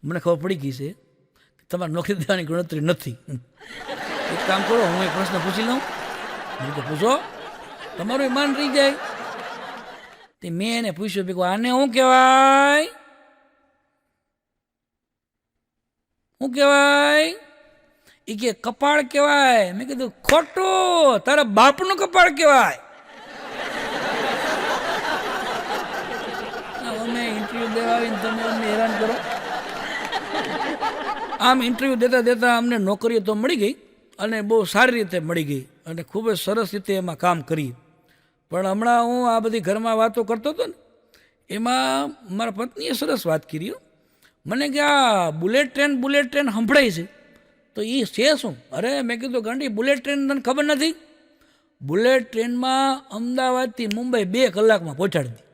મને ખબર પડી ગઈ છે કે તમારે નોકરી દેવાની ગણતરી નથી. એક કામ કરો, હું એક પ્રશ્ન પૂછી લઉં, મેં તો પૂછો, તમારું માન રહી જાય. તે મેં એને પૂછ્યું કે આને શું કહેવાય? શું કહેવાય? એ કે કપાળ કહેવાય. મેં કીધું ખોટું, તારા બાપનું કપાળ કહેવાય. અમે ઇન્ટરવ્યુ દેવા આવીને તમે અમને હેરાન કરો. આમ ઇન્ટરવ્યુ દેતા દેતા અમને નોકરીઓ તો મળી ગઈ અને બહુ સારી રીતે મળી ગઈ અને ખૂબ જ સરસ રીતે એમાં કામ કરી. પણ હમણાં હું આ બધી ઘરમાં વાતો કરતો હતો ને, એમાં મારા પત્નીએ સરસ વાત કરી. મને કે આ બુલેટ ટ્રેન સંભળાય છે, તો એ છે શું? અરે મેં કીધું ગાંડી, બુલેટ ટ્રેન તને ખબર નથી? બુલેટ ટ્રેનમાં અમદાવાદથી મુંબઈ 2 કલાકમાં પહોંચાડી દી.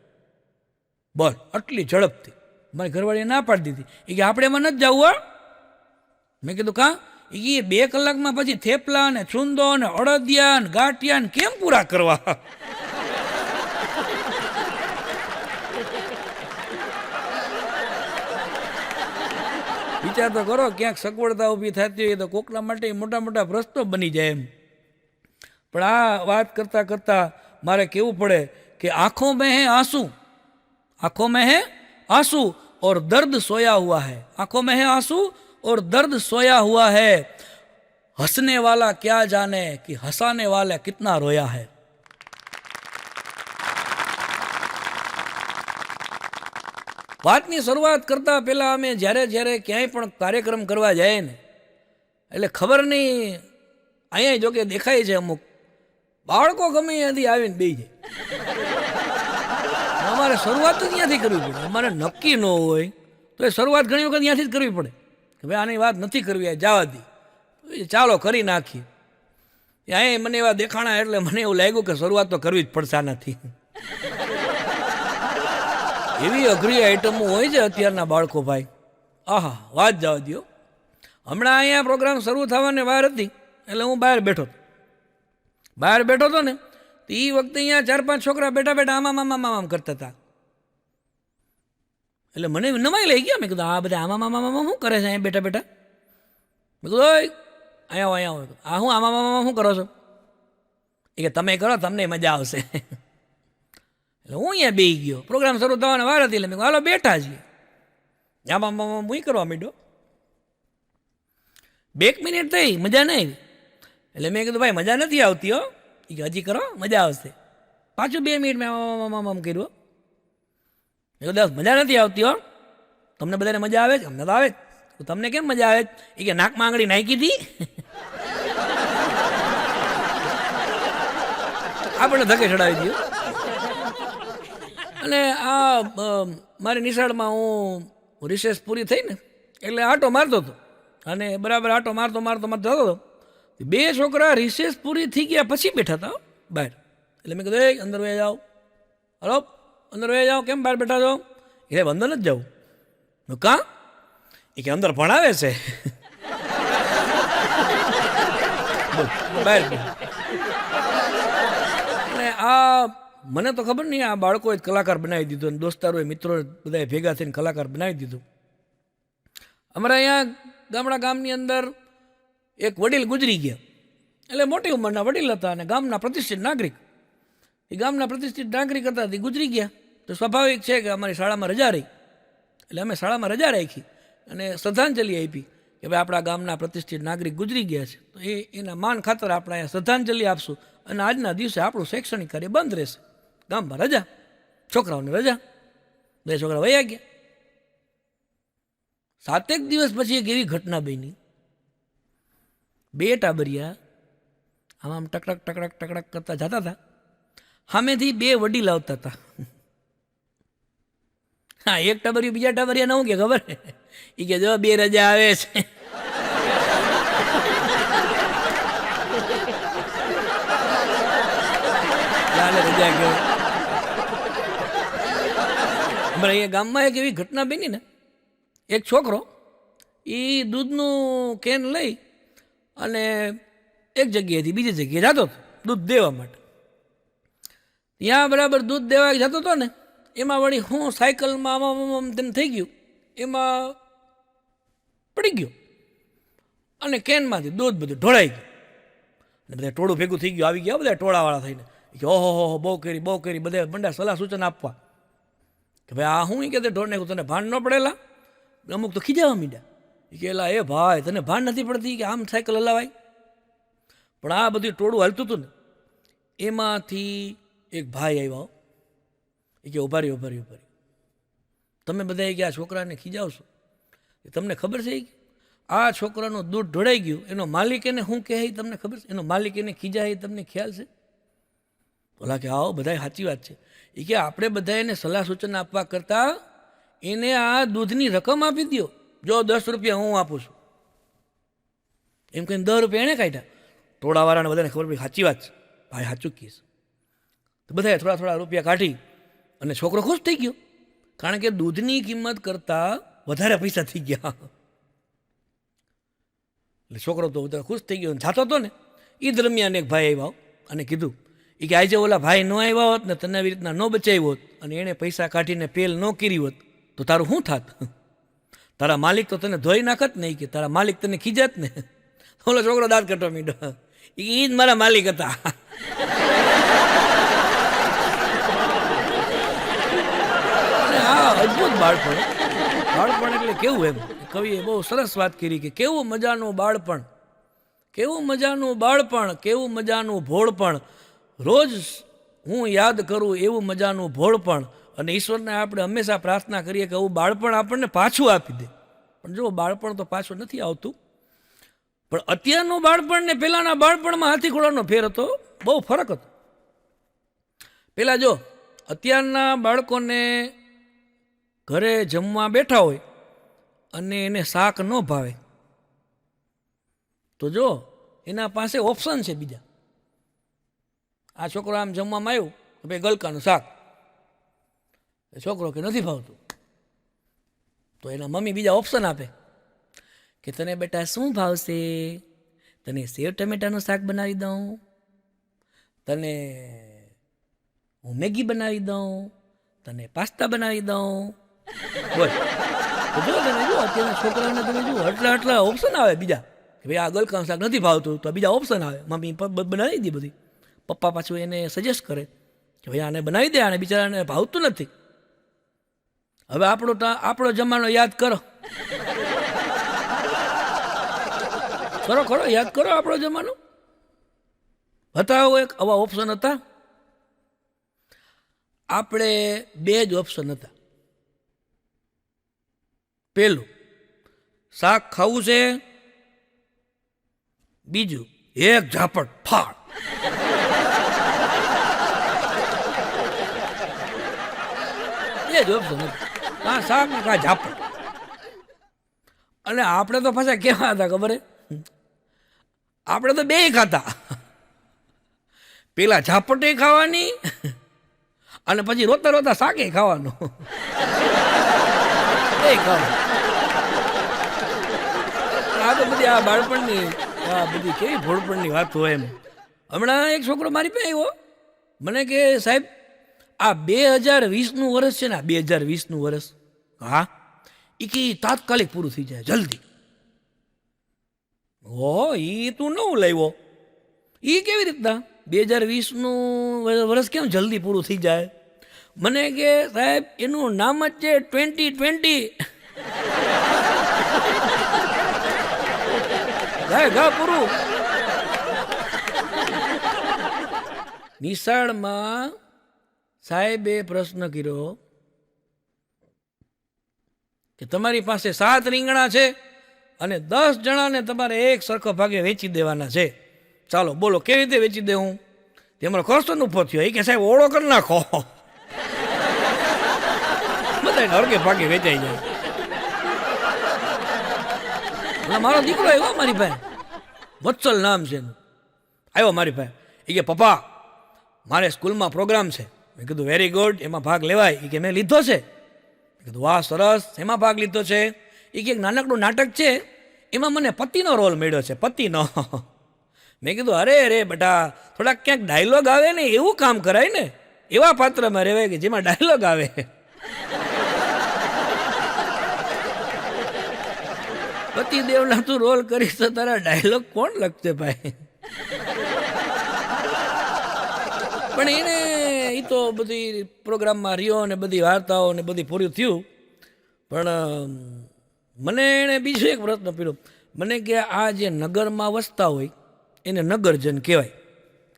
બોલ, આટલી ઝડપથી. મારી ઘરવાળીએ ના પાડી દીધી. એ કે આપણે એમાં નથી જવું. મેં કીધું કાં? એ 2 કલાકમાં પછી થેપલા ને છુંદો ને અડદિયા ને ગાંઠિયા ને કેમ પૂરા કરવા? વિચાર તો કરો, ક્યાંક સગવડતા ઊભી થતી હોય તો કોકના માટે મોટા મોટા પ્રશ્નો બની જાય એમ. પણ આ વાત કરતાં કરતાં મારે કહેવું પડે કે આંખોं में है आंसू, आंखों में है आंसू और दर्द सोया हुआ है. आंखों में है आंसू और दर्द सोया हुआ है. हंसने वाला क्या जाने कि हंसाने वाला कितना रोया है. વાતની શરૂઆત કરતાં પહેલાં અમે જ્યારે ક્યાંય પણ કાર્યક્રમ કરવા જાય ને, એટલે ખબર નહીં, અહીંયા જો કે દેખાય છે અમુક બાળકો ગમે ત્યાંથી આવીને બેસી જાય. અમારે શરૂઆત જ ત્યાંથી કરવી પડે. અમારે નક્કી ન હોય તો એ શરૂઆત ઘણી વખત ત્યાંથી જ કરવી પડે કે ભાઈ આની વાત નથી કરવી, આ જવા દી, ચાલો કરી નાખીએ. અહીંયા મને એવા દેખાણા એટલે મને એવું લાગ્યું કે શરૂઆત તો કરવી જ પડશે નથી. એવી અઘરી આઈટમો હોય છે અત્યારના બાળકો ભાઈ. આહા, વાત જવા દો. હમણાં અહીંયા પ્રોગ્રામ શરૂ થવાની વાર હતી એટલે હું બહાર બેઠો હતો ને, તો એ વખતે અહીંયા 4-5 છોકરા બેઠા આમ કરતા હતા. એટલે મને નવાઈ લઈ ગયા. મેં કીધું આ બધા આમાં શું કરે છે અહીંયા બેઠા? મેં કીધું ઓય અહીંયા આ હું આમાં શું કરો છો? એ કે તમે કરો, તમને મજા આવશે. એટલે હું અહીંયા બેસી ગયો. પ્રોગ્રામ શરૂ થવાના વાર હતી એટલે મેં હાલો બેઠા છીએ. આમાં હું કરવા માંડ્યો. 2 મિનિટ થઈ, મજા નહીં આવી. એટલે મેં કીધું ભાઈ મજા નથી આવતી હો. એ કે હજી કરો, મજા આવશે. પાછું 2 મિનિટ મેં આમ કર્યું. મેં કીધું મજા નથી આવતી હો. તમને બધાને મજા આવે છે? અમને તો આવે જ. તો તમને કેમ મજા આવે? એ કે નાકમાં આંગળી નાખી હતી. આપણને ધકે ચડાવી દઉં. અને આ મારી નિશાળમાં હું રિસેસ પૂરી થઈ ને એટલે આટો મારતો હતો. અને બરાબર આટો મારતો થતો હતો. 2 છોકરા રિસેસ પૂરી થઈ ગયા પછી બેઠા હતા બહાર. એટલે મેં કીધું એ અંદર વહી જાઓ. હલો, અંદર વહી જાઓ. કેમ બહાર બેઠા છો? એટલે અંદર જ જાઉં. કાં? એ કે અંદર ભણાવે છે. બહાર. અને આ મને તો ખબર નહીં, આ બાળકોએ કલાકાર બનાવી દીધું અને દોસ્તારોએ મિત્રોએ બધાએ ભેગા થઈને કલાકાર બનાવી દીધું. અમારા અહીંયા ગામની અંદર એક વડીલ ગુજરી ગયા. એટલે મોટી ઉંમરના વડીલ હતા અને ગામના પ્રતિષ્ઠિત નાગરિક. એ ગામના પ્રતિષ્ઠિત નાગરિક હતા, તે ગુજરી ગયા. તો સ્વાભાવિક છે કે અમારી શાળામાં રજા રહી. એટલે અમે શાળામાં રજા રાખી અને શ્રદ્ધાંજલિ આપી કે ભાઈ આપણા ગામના પ્રતિષ્ઠિત નાગરિક ગુજરી ગયા છે, તો એના માન ખાતર આપણે અહીંયા શ્રદ્ધાંજલિ આપશું અને આજના દિવસે આપણું શૈક્ષણિક કાર્ય બંધ રહેશે. ગામમાં રજા, છોકરાઓને રજા. 2 છોકરા વયા ગયા. 7 દિવસ પછી એક એવી ઘટના બની. 2 ટાબરિયા આમ ટકડક ટકડક ટકડક કરતા જતા હતા. સામેથી 2 વડીલ આવતા હતા. હા, એક ટાબરિયું બીજા ટાબરિયા ના હું કે ખબર? એ કે જો 2 રજા આવે છે. રજા ગયો. અમારે અહીંયા ગામમાં એક એવી ઘટના બની ને, એક છોકરો એ દૂધનું કેન લઈ અને એક જગ્યાએથી બીજી જગ્યાએ જતો હતો દૂધ દેવા માટે. ત્યાં બરાબર દૂધ દેવા જતો હતો ને, એમાં વળી હું સાયકલમાં આમ તેમ થઈ ગયું, એમાં પડી ગયો અને કેનમાંથી દૂધ બધું ઢોળાઈ ગયું. અને બધા ટોળું ભેગું થઈ ગયું, આવી ગયા બધા ટોળાવાળા થઈને કે ઓહો બહુ કરી બધા બંડા સલાહ સૂચન આપવા કે ભાઈ આ હું કે ઢોળ નાખું, તને ભાન ન પડેલા? અમુક તો ખીજાવા માંડ્યા. એ કે એલા એ ભાઈ તને ભાન નથી પડતી કે આમ સાયકલ હલાવાય? પણ આ બધું ટોળું હાલતું હતું ને, એમાંથી એક ભાઈ આવ્યો. એ કે ઉભા રહી. તમે બધા કે આ છોકરાને ખીજાવશો? તમને ખબર છે આ છોકરાનું દૂધ ઢોળાઈ ગયું, એનો માલિક એને શું કહે તમને ખબર છે? એનો માલિક એને ખીજાય તમને ખ્યાલ છે? બોલા કે આવો બધા સાચી વાત છે. એ કે આપણે બધા એને સલાહ સૂચન આપવા કરતાં એને આ દૂધની રકમ આપી દો. જો 10 રૂપિયા હું આપું છું એમ કહીને 10 રૂપિયા એણે કાઢ્યા. ટોળાવાળાને બધાને ખબર પડી સાચી વાત છે, ભાઈ સાચું કહીશ. તો બધાએ થોડા રૂપિયા કાઢી અને છોકરો ખુશ થઈ ગયો, કારણ કે દૂધની કિંમત કરતાં વધારે પૈસા થઈ ગયા. એટલે છોકરો તો બધા ખુશ થઈ ગયો. જાતો હતો ને એ દરમિયાન એક ભાઈ આવ્યો અને કીધું એ કે આજે ઓલા ભાઈ ન આવ્યા હોત ને, તને આવી રીતના ન બચાવ્યો હોત અને એણે પૈસા કાઢીને પેલ ન કરી હોત તો તારું શું થાત? તારા માલિક તો તને ધોઈ નાખત ને, કે તારા માલિક તને ખીજાત ને. ઓલો છોકરો દાંત કાઢવા માંડ્યો. એ જ મારા માલિક હતા. અદભુત બાળપણ એટલે કેવું? એમ કવિએ બહુ સરસ વાત કરી કે કેવું મજાનું બાળપણ, કેવું મજાનું ભોળપણ. રોજ હું યાદ કરું એવું મજાનું ભોળપણ. અને ઈશ્વરને આપણે હંમેશા પ્રાર્થના કરીએ કે એવું બાળપણ આપણને પાછું આપી દે. પણ જો બાળપણ તો પાછું નથી આવતું. પણ અત્યારનું બાળપણ ને પહેલાંના બાળપણમાં હાથી ઘોડાનો ફેર હતો, બહુ ફરક હતો. પહેલાં જો અત્યારના બાળકોને ઘરે જમવા બેઠા હોય અને એને શાક ન ભાવે તો જો એના પાસે ઓપ્શન છે બીજા. આ છોકરો આમ જમવામાં આવ્યું કે ભાઈ ગલકાનું શાક, છોકરો કે નથી ભાવતું તો એના મમ્મી બીજા ઓપ્શન આપે કે તને બેટા શું ભાવશે? તને સેવ ટમેટાનું શાક બનાવી દઉં, તને હું મેગી બનાવી દઉં, તને પાસ્તા બનાવી દઉં. બોલ જો તમે જુઓ અત્યારના છોકરાઓને તમે જુઓ આટલા ઓપ્શન આવે બીજા કે ભાઈ આ ગલકાનું શાક નથી ભાવતું તો બીજા ઓપ્શન આવે. મમ્મી બનાવી દે બધી. પપ્પા પાછું એને સજેસ્ટ કરે કે ભાઈ આને બનાવી દે, આને બિચારાને ભાવતું નથી. હવે આપણો જમાનો યાદ કરો, ખરો ખરો યાદ કરો આપણો જમાનો. બતાવો એક આવા ઓપ્શન હતા. આપણે 2 જ ઓપ્શન હતા. પહેલું શાક ખાવું છે, બીજું એક ઝાપટ ફાળ. એ જ ઓપ્શન હતું, કાં શાક ને કાં ઝાપટ. અને આપણે તો પાછા કેવા હતા ખબર હે, આપણે તો 2 ખાતા. પેલા ઝાપટે ખાવાની અને પછી રોતા રોતા શાકે ખાવાનું. એ ખાવાનું. આ તો બધી આ બાળપણની આ બધી કેવી ભોળપણની વાત હોય એમ. હમણાં એક છોકરો મારી પાસે આવ્યો, મને કે સાહેબ આ 2020નું વર્ષ છે ને, 2020નું વર્ષ, હા એ કે તાત્કાલિક પૂરું થઈ જાય જલ્દી. ઓ એ તું નવું લાવ્યો, એ કેવી રીતના 2020નું વર્ષ કેમ જલ્દી પૂરું થઈ જાય? મને કે સાહેબ એનું નામ જ છે 2020. ગાય ગા પૂરું. નિશાળમાં સાહેબે પ્રશ્ન કર્યો કે તમારી પાસે 7 રીંગણા છે અને 10 જણાને તમારે એક સરખો ભાગે વેચી દેવાના છે, ચાલો બોલો કેવી રીતે વેચી દેવું? તે મારો ખર્ચો ઉભો થયો. એ કે સાહેબ ઓળો કરી નાખો, બધા હરકે ભાગે વેચાઈ જાય. મારો દીકરો આવ્યો મારી પાસે, વત્સલ નામ છે એનું. આવ્યો મારી પાસે, એ કે પપ્પા મારે સ્કૂલમાં પ્રોગ્રામ છે. મેં કીધું વેરી ગુડ, એમાં ભાગ લેવાય? એ કે મેં લીધો છે. મેં કીધું વાહ સરસ, એમાં ભાગ લીધો છે? એ કે એક નાનકડું નાટક છે, એમાં મને પતિનો રોલ મળ્યો છે, પતિનો. મેં કીધું અરે અરે બેટા, થોડાક ક્યાંક ડાયલોગ આવે ને એવું કામ કરાય ને, એવા પાત્રમાં રહેવાય કે જેમાં ડાયલોગ આવે. પતિદેવના તું રોલ કરીશ તો તારા ડાયલોગ કોણ લખશે ભાઈ? પણ એને એ તો બધી પ્રોગ્રામમાં રહ્યો ને બધી વાર્તાઓ ને બધી પૂરું થયું. પણ મને એણે બીજો એક પ્રશ્ન કર્યો. મને કે આ જે નગરમાં વસતા હોય એને નગરજન કહેવાય,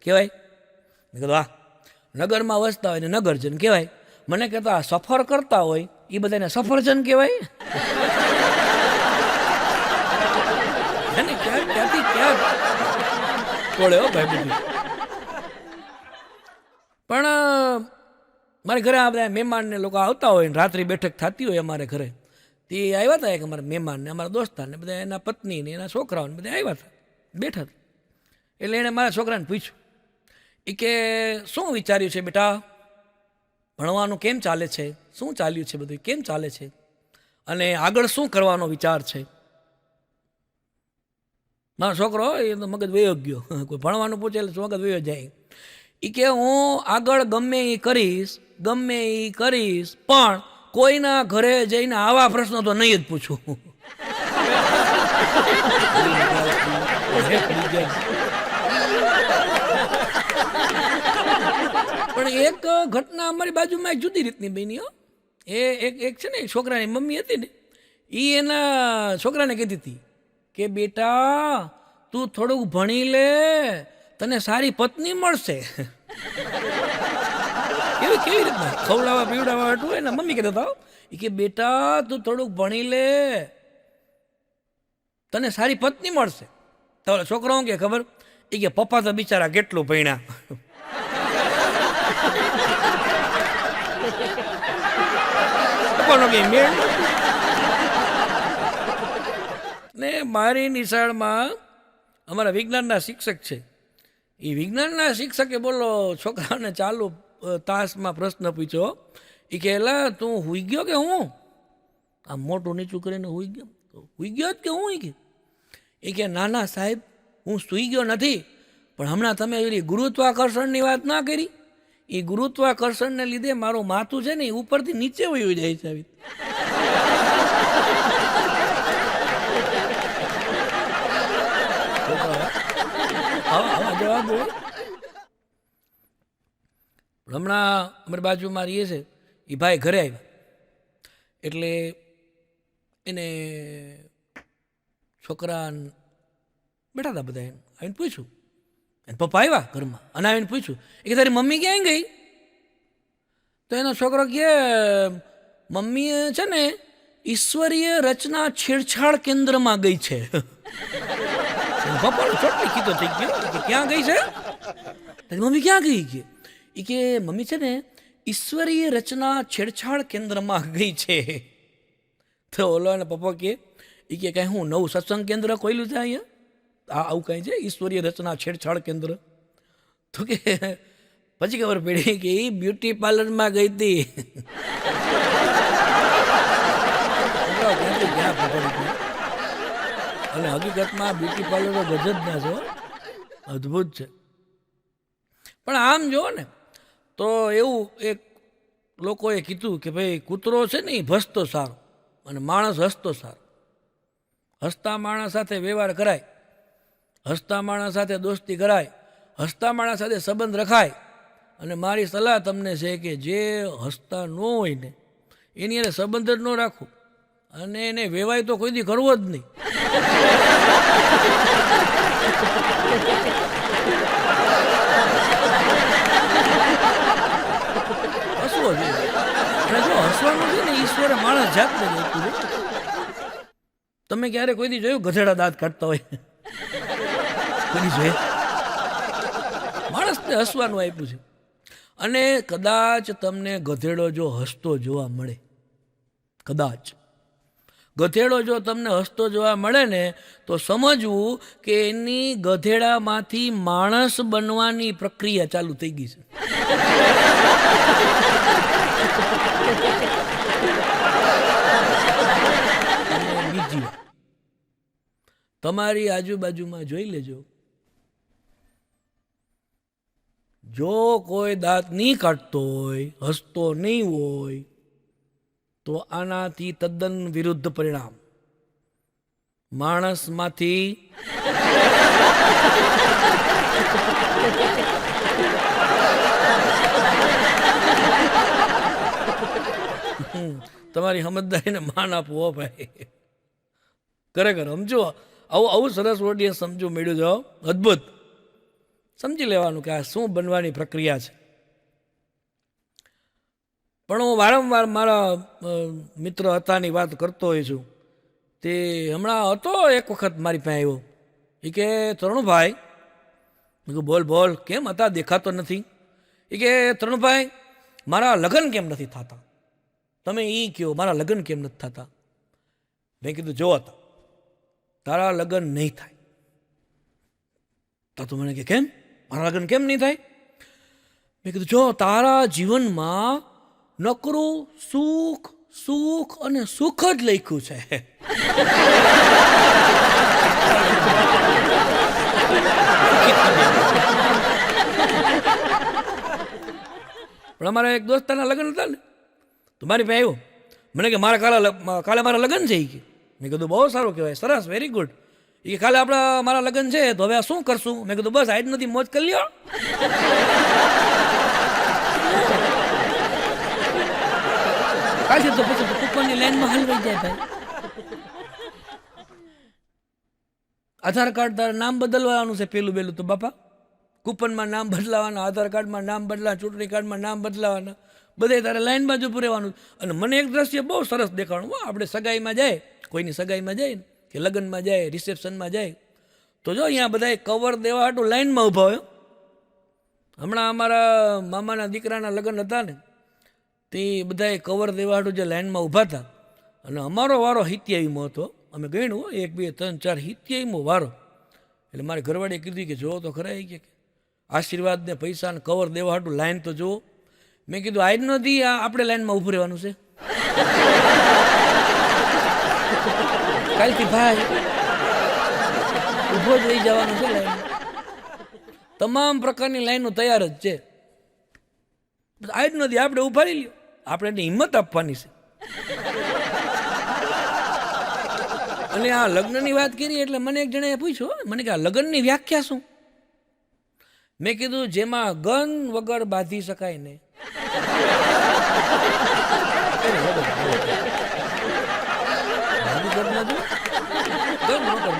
કહેવાય? મેં કીધું હા, નગરમાં વસતા હોય ને નગરજન કહેવાય. મને કહેતા આ સફર કરતા હોય એ બધાને સફરજન કહેવાય. એને ક્યાંથી ક્યાં તોડે હો ભાઈ બધું. પણ મારે ઘરે આ બધા મહેમાનને લોકો આવતા હોય ને રાત્રિ બેઠક થતી હોય અમારે ઘરે, તે આવ્યા હતા એક અમારા મહેમાનને, અમારા દોસ્તારને બધા, એના પત્ની ને એના છોકરાઓને બધા આવ્યા હતા, બેઠા હતા. એટલે એણે મારા છોકરાને પૂછ્યું, એ કે શું વિચાર્યું છે બેટા, ભણવાનું કેમ ચાલે છે, શું ચાલ્યું છે બધું, કેમ ચાલે છે, અને આગળ શું કરવાનો વિચાર છે? મારો છોકરો એ તો મગજ વયો ગયો, કોઈ ભણવાનું પૂછે એટલે મગજ વયો જાય. એ કે હું આગળ ગમે એ કરીશ, પણ કોઈના ઘરે જઈને આવા પ્રશ્નો તો નહીં જ પૂછું. પણ એક ઘટના અમારી બાજુમાં એક જુદી રીતની બની. એ એક છે ને છોકરાની મમ્મી હતી ને, એ એના છોકરાને કહેતી હતી કે બેટા તું થોડુંક ભણી લે, તને સારી પત્ની મળશે. કેવી રીતના ખવડાવવા પીવડાવવા હતું એના મમ્મી કહેતા હતા એ કે બેટા તું થોડુંક ભણી લે, તને સારી પત્ની મળશે. તો છોકરાઓ કે ખબર, એ કે પપ્પા તો બિચારા કેટલું ભણ્યા. ને મારી નિશાળમાં અમારા વિજ્ઞાનના શિક્ષક છે, એ વિજ્ઞાનના શિક્ષકે બોલો છોકરાઓને ચાલુ તાસમાં પ્રશ્ન પૂછ્યો. એ કે એલા તું હુઈ ગયો કે હું? આમ મોટું નીચું કરીને હુઈ ગયો, હુઈ ગયો જ કે હું? એ કે ના ના સાહેબ, હું સૂઈ ગયો નથી, પણ હમણાં તમે એવી ગુરુત્વાકર્ષણની વાત ના કરી, એ ગુરુત્વાકર્ષણને લીધે મારું માથું છે ને એ ઉપરથી નીચે વયું જાય છે. જવાબ હોય. હમણાં અમારી બાજુમાં રહીએ છે એ ભાઈ ઘરે આવ્યા, એટલે એને છોકરા બેઠા હતા બધા, એમ આવીને પૂછ્યું, એને પપ્પા આવ્યા ઘરમાં અને આવીને પૂછ્યું કે તારી મમ્મી ક્યાં ગઈ? તો એનો છોકરો કહે મમ્મી છે ને ઈશ્વરીય રચના છેડછાડ કેન્દ્રમાં ગઈ છે. પપ્પાનો ચોટલી કીધો થઈ ગયો કે ક્યાં ગઈ છે? તારી મમ્મી ક્યાં ગઈ? કે મમ્મી છે ને ઈશ્વરીય રચના છેડછાડ કેન્દ્રમાં ગઈ છે. તો ઓલો ને પપ્પા કે કાંઈ હું નવું સત્સંગ કેન્દ્ર ખોલ્યું છે અહીંયા, આવું કાંઈ છે ઈશ્વરીય રચના છેડછાડ કેન્દ્ર? તો કે પછી ખબર પડી કે એ બ્યુટી પાર્લરમાં ગઈ હતી. અને હકીકતમાં બ્યુટી પાર્લરો ગજ જ ના છો, અદ્ભુત છે. પણ આમ જુઓ ને તો એવું એક લોકોએ કીધું કે ભાઈ કૂતરો છે ને એ ભસતો સારો અને માણસ હસતો સારો. હસતા માણસ સાથે વ્યવહાર કરાય, હસતા માણસ સાથે દોસ્તી કરાય, હસતા માણસ સાથે સંબંધ રખાય. અને મારી સલાહ તમને છે કે જે હસતા ન હોય ને એની એને સંબંધ જ ન રાખો, અને એને વેવાય તો કોઈ દી કરવો જ નહીં. હસવો જોઈએ. અને જો હસવાનું છે ને ઈશ્વરે માણસ જાતને જ આપ્યું છે. તમે ક્યારે કોઈ દી જોયું ગધેડા દાંત કાઢતા હોય? કોઈ દી જોયે? માણસને હસવાનું આપ્યું છે. અને કદાચ તમને ગધેડો જો હસતો જોવા મળે, કદાચ ગધેડો જો તમને હસતો જોવા મળે ને તો સમજવું કે એની ગધેડામાંથી માણસ બનવાની પ્રક્રિયા ચાલુ થઈ ગઈ છે. બીજી વાત, તમારી આજુબાજુમાં જોઈ લેજો, જો કોઈ દાંત નહીં કાઢતો હોય, હસતો નહીં હોય, તો આનાથી તદ્દન વિરુદ્ધ પરિણામ. માણસમાંથી તમારી સમજદારીને માન આપવો ભાઈ. ખરેખર સમજો, આવું સરસ ઓડિયન્સ સમજો મળ્યું જાઓ, અદ્ભુત. સમજી લેવાનું કે આ શું બનવાની પ્રક્રિયા છે. પણ હું વારંવાર મારા મિત્ર હતાની વાત કરતો હોય છું. તે હમણાં હતો એક વખત મારી પાસે આવ્યો, એ કે તરુણભાઈ, મેં કહ્યું બોલ બોલ, કેમ હતા દેખાતો નથી? એ કે તરુણભાઈ મારા લગ્ન કેમ નથી થતા? તમે એ કહો મારા લગ્ન કેમ નથી થતા? મેં કીધું જો હતા તારા લગ્ન નહીં થાય. તો મને કે કેમ મારા લગ્ન કેમ નહીં થાય? મેં કીધું જો તારા જીવનમાં નકરું સુખ સુખ અને સુખ જ લખ્યું છે. પણ અમારા એક દોસ્તારના લગ્ન હતા ને, તો મારી પાસે આવ્યો, મને કે મારા કાલે મારા લગ્ન છે. એ મેં કીધું બહુ સારું કહેવાય, સરસ, વેરી ગુડ. એ કાલે મારા લગ્ન છે તો હવે શું કરશું? મેં કીધું બસ આજ નથી, મોજ કરી લ્યો. કાલથી તો પછી કૂપનની લાઈનમાં હલવાઈ જાય ભાઈ. આધાર કાર્ડ તારે નામ બદલવાનું છે પેલું બેલું તો બાપા, કૂપનમાં નામ બદલાવાના, આધાર કાર્ડમાં નામ બદલાવાના, ચૂંટણી કાર્ડમાં નામ બદલાવાના, બધે તારે લાઈનમાં જ ઊભું રહેવાનું. અને મને એક દ્રશ્ય બહુ સરસ દેખાણું. આપણે સગાઈમાં જાય, કોઈની સગાઈમાં જાય ને કે લગ્નમાં જાય, રિસેપ્શનમાં જાય, તો જો અહીંયા બધા કવર દેવા હાટું લાઈનમાં ઊભા હોય. હમણાં અમારા મામાના દીકરાના લગ્ન હતા ને, તે બધાએ કવર દેવા હાટું જે લાઈનમાં ઊભા હતા, અને અમારો વારો 87મો હતો. અમે ગણ્યું 1 2 3 4 87મો વારો. એટલે મારી ઘરવાળીએ કીધું કે જો તો ખરા કે આશીર્વાદ ને પૈસા ને કવર દેવા હાટું લાઈન તો જુઓ. મેં કીધું આજ નથી આપણે લાઈનમાં ઊભું રહેવાનું છે, કાલથી ભાઈ ઊભો જ રહી જવાનું છે. લાઈન તમામ પ્રકારની લાઈનો તૈયાર જ છે. આજ નથી આપણે ઊભા રહી લ્યો, આપણે એની હિંમત આપવાની છે. અને આ લગ્નની વાત કરી એટલે મને એક જણાએ પૂછ્યું, મને કે આ લગ્નની વ્યાખ્યા શું? મેં કીધું જેમાં ગન વગર બાંધી શકાય ને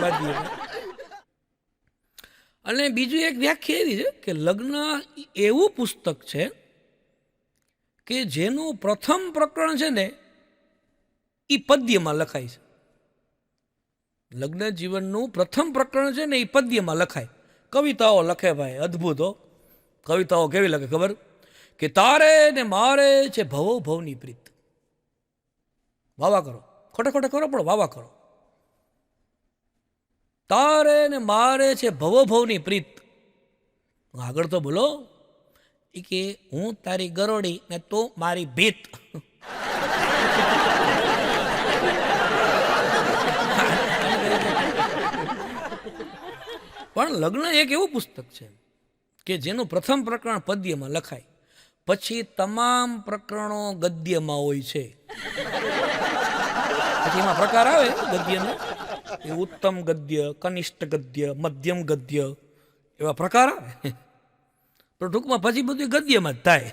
બાંધીએ. અને બીજું એક વ્યાખ્યા એવી છે કે લગ્ન એવું પુસ્તક છે કે જેનું પ્રથમ પ્રકરણ છે ને એ પદ્યમાં લખાય છે. લગ્ન જીવનનું પ્રથમ પ્રકરણ છે ને એ પદ્યમાં લખાય. કવિતાઓ લખે ભાઈ, અદ્ભુત હો. કવિતાઓ કેવી લખે ખબર? કે તારે ને મારે છે ભવો ભવની પ્રીત. વાવા કરો, ખોટે ખોટે કરો પણ વાવા કરો. તારે ને મારે છે ભવો ભવની પ્રીત. આગળ તો બોલો એ કે હું તારી ગરોડી ને તું મારી ભીત. પણ લગ્ન એક એવું પુસ્તક છે કે જેનું પ્રથમ પ્રકરણ પદ્યમાં લખાય, પછી તમામ પ્રકરણો ગદ્યમાં હોય છે. પછી એમાં પ્રકાર આવે ગદ્યનો, એ ઉત્તમ ગદ્ય, કનિષ્ઠ ગદ્ય, મધ્યમ ગદ્ય, એવા પ્રકાર આવે. તો ટૂંકમાં પછી બધું ગદ્યમાં જ થાય.